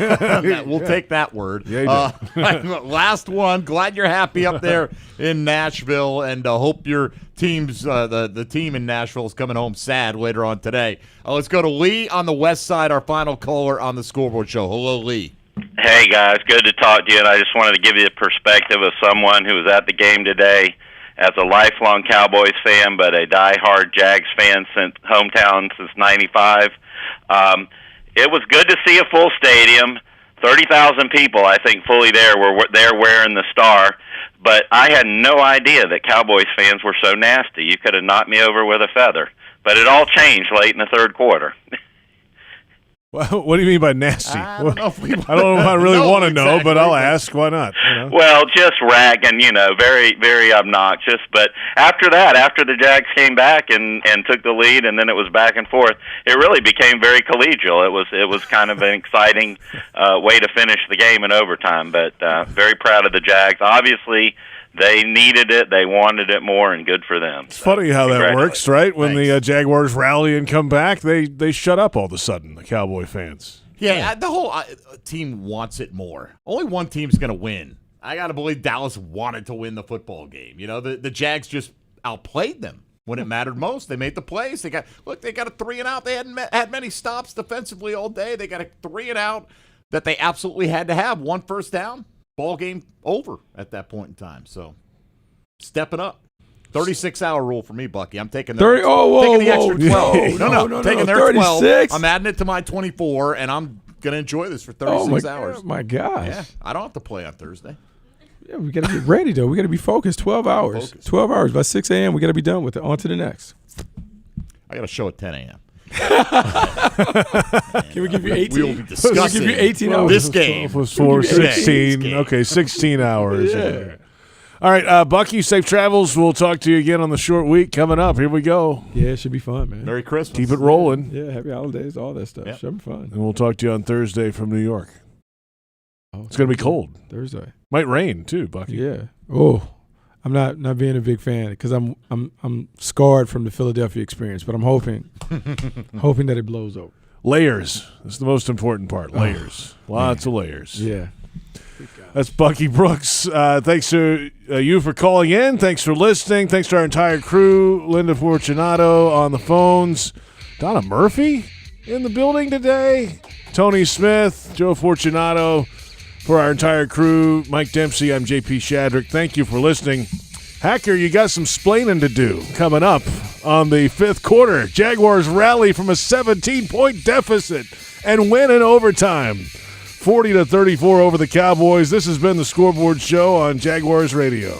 Speaker 3: We'll take that word.
Speaker 2: Yeah, he did.
Speaker 3: Last one. Glad you're happy up there in Nashville, and hope your team's the team in Nashville is coming home sad later on today. Let's go to Lee on the west side, our final caller on the Scoreboard Show. Hello, Lee.
Speaker 16: Hey, guys. Good to talk to you, and I just wanted to give you the perspective of someone who was at the game today as a lifelong Cowboys fan, but a diehard Jags fan since hometown since '95. It was good to see a full stadium, 30,000 people, I think, fully there were there wearing the star. But I had no idea that Cowboys fans were so nasty. You could have knocked me over with a feather. But it all changed late in the third quarter.
Speaker 2: What do you mean by nasty?
Speaker 3: I don't know
Speaker 2: if I really want to know, but I'll ask. Why not?
Speaker 16: Well, just ragging, very, very obnoxious. But after that, after the Jags came back and took the lead, and then it was back and forth, it really became very collegial. It was kind of an exciting way to finish the game in overtime. But very proud of the Jags. Obviously, they needed it. They wanted it more, and good for them.
Speaker 2: It's funny how that works, right? When the Jaguars rally and come back, they shut up all of a sudden, the Cowboy fans.
Speaker 3: Yeah, the whole team wants it more. Only one team's going to win. I got to believe Dallas wanted to win the football game. The Jags just outplayed them when it mattered most. They made the plays. They got a 3-and-out. They hadn't had many stops defensively all day. They got a 3-and-out that they absolutely had to have. 1 first down. Ball game over at that point in time. So, stepping up. 36-hour rule for me, Bucky. I'm taking taking the extra 12. No, taking their 12. I'm adding it to my 24, and I'm going to enjoy this for 36 hours.
Speaker 8: Oh, my gosh.
Speaker 3: Yeah, I don't have to play on Thursday.
Speaker 8: Yeah, we got to get ready, though. We got to be focused. 12 hours. 12 hours. By 6 a.m., we got to be done with it. On to the next.
Speaker 3: I got a show at 10 a.m.
Speaker 8: Can we give you 18?
Speaker 3: We will be discussing
Speaker 8: give you 18 hours.
Speaker 3: This game.
Speaker 2: Was for 16. Okay, 16 hours.
Speaker 8: Yeah.
Speaker 2: All right, Bucky, safe travels. We'll talk to you again on the short week coming up. Here we go.
Speaker 8: Yeah, it should be fun, man.
Speaker 3: Merry Christmas.
Speaker 2: Keep it rolling.
Speaker 8: Yeah, happy holidays, all that stuff. Should be fun.
Speaker 2: And we'll talk to you on Thursday from New York. It's going to be cold.
Speaker 8: Thursday.
Speaker 2: Might rain, too, Bucky.
Speaker 8: Yeah. Oh, I'm not being a big fan because I'm scarred from the Philadelphia experience, but I'm hoping that it blows over.
Speaker 2: Layers. That's the most important part. Layers. Lots of layers.
Speaker 8: Yeah.
Speaker 2: That's Bucky Brooks. Thanks to you for calling in. Thanks for listening. Thanks to our entire crew. Linda Fortunato on the phones. Donna Murphy in the building today. Tony Smith, Joe Fortunato. For our entire crew, Mike Dempsey, I'm J.P. Shadrick. Thank you for listening. Hacker, you got some splaining to do coming up on the fifth quarter. Jaguars rally from a 17-point deficit and win in overtime. 40-34 over the Cowboys. This has been the Scoreboard Show on Jaguars Radio.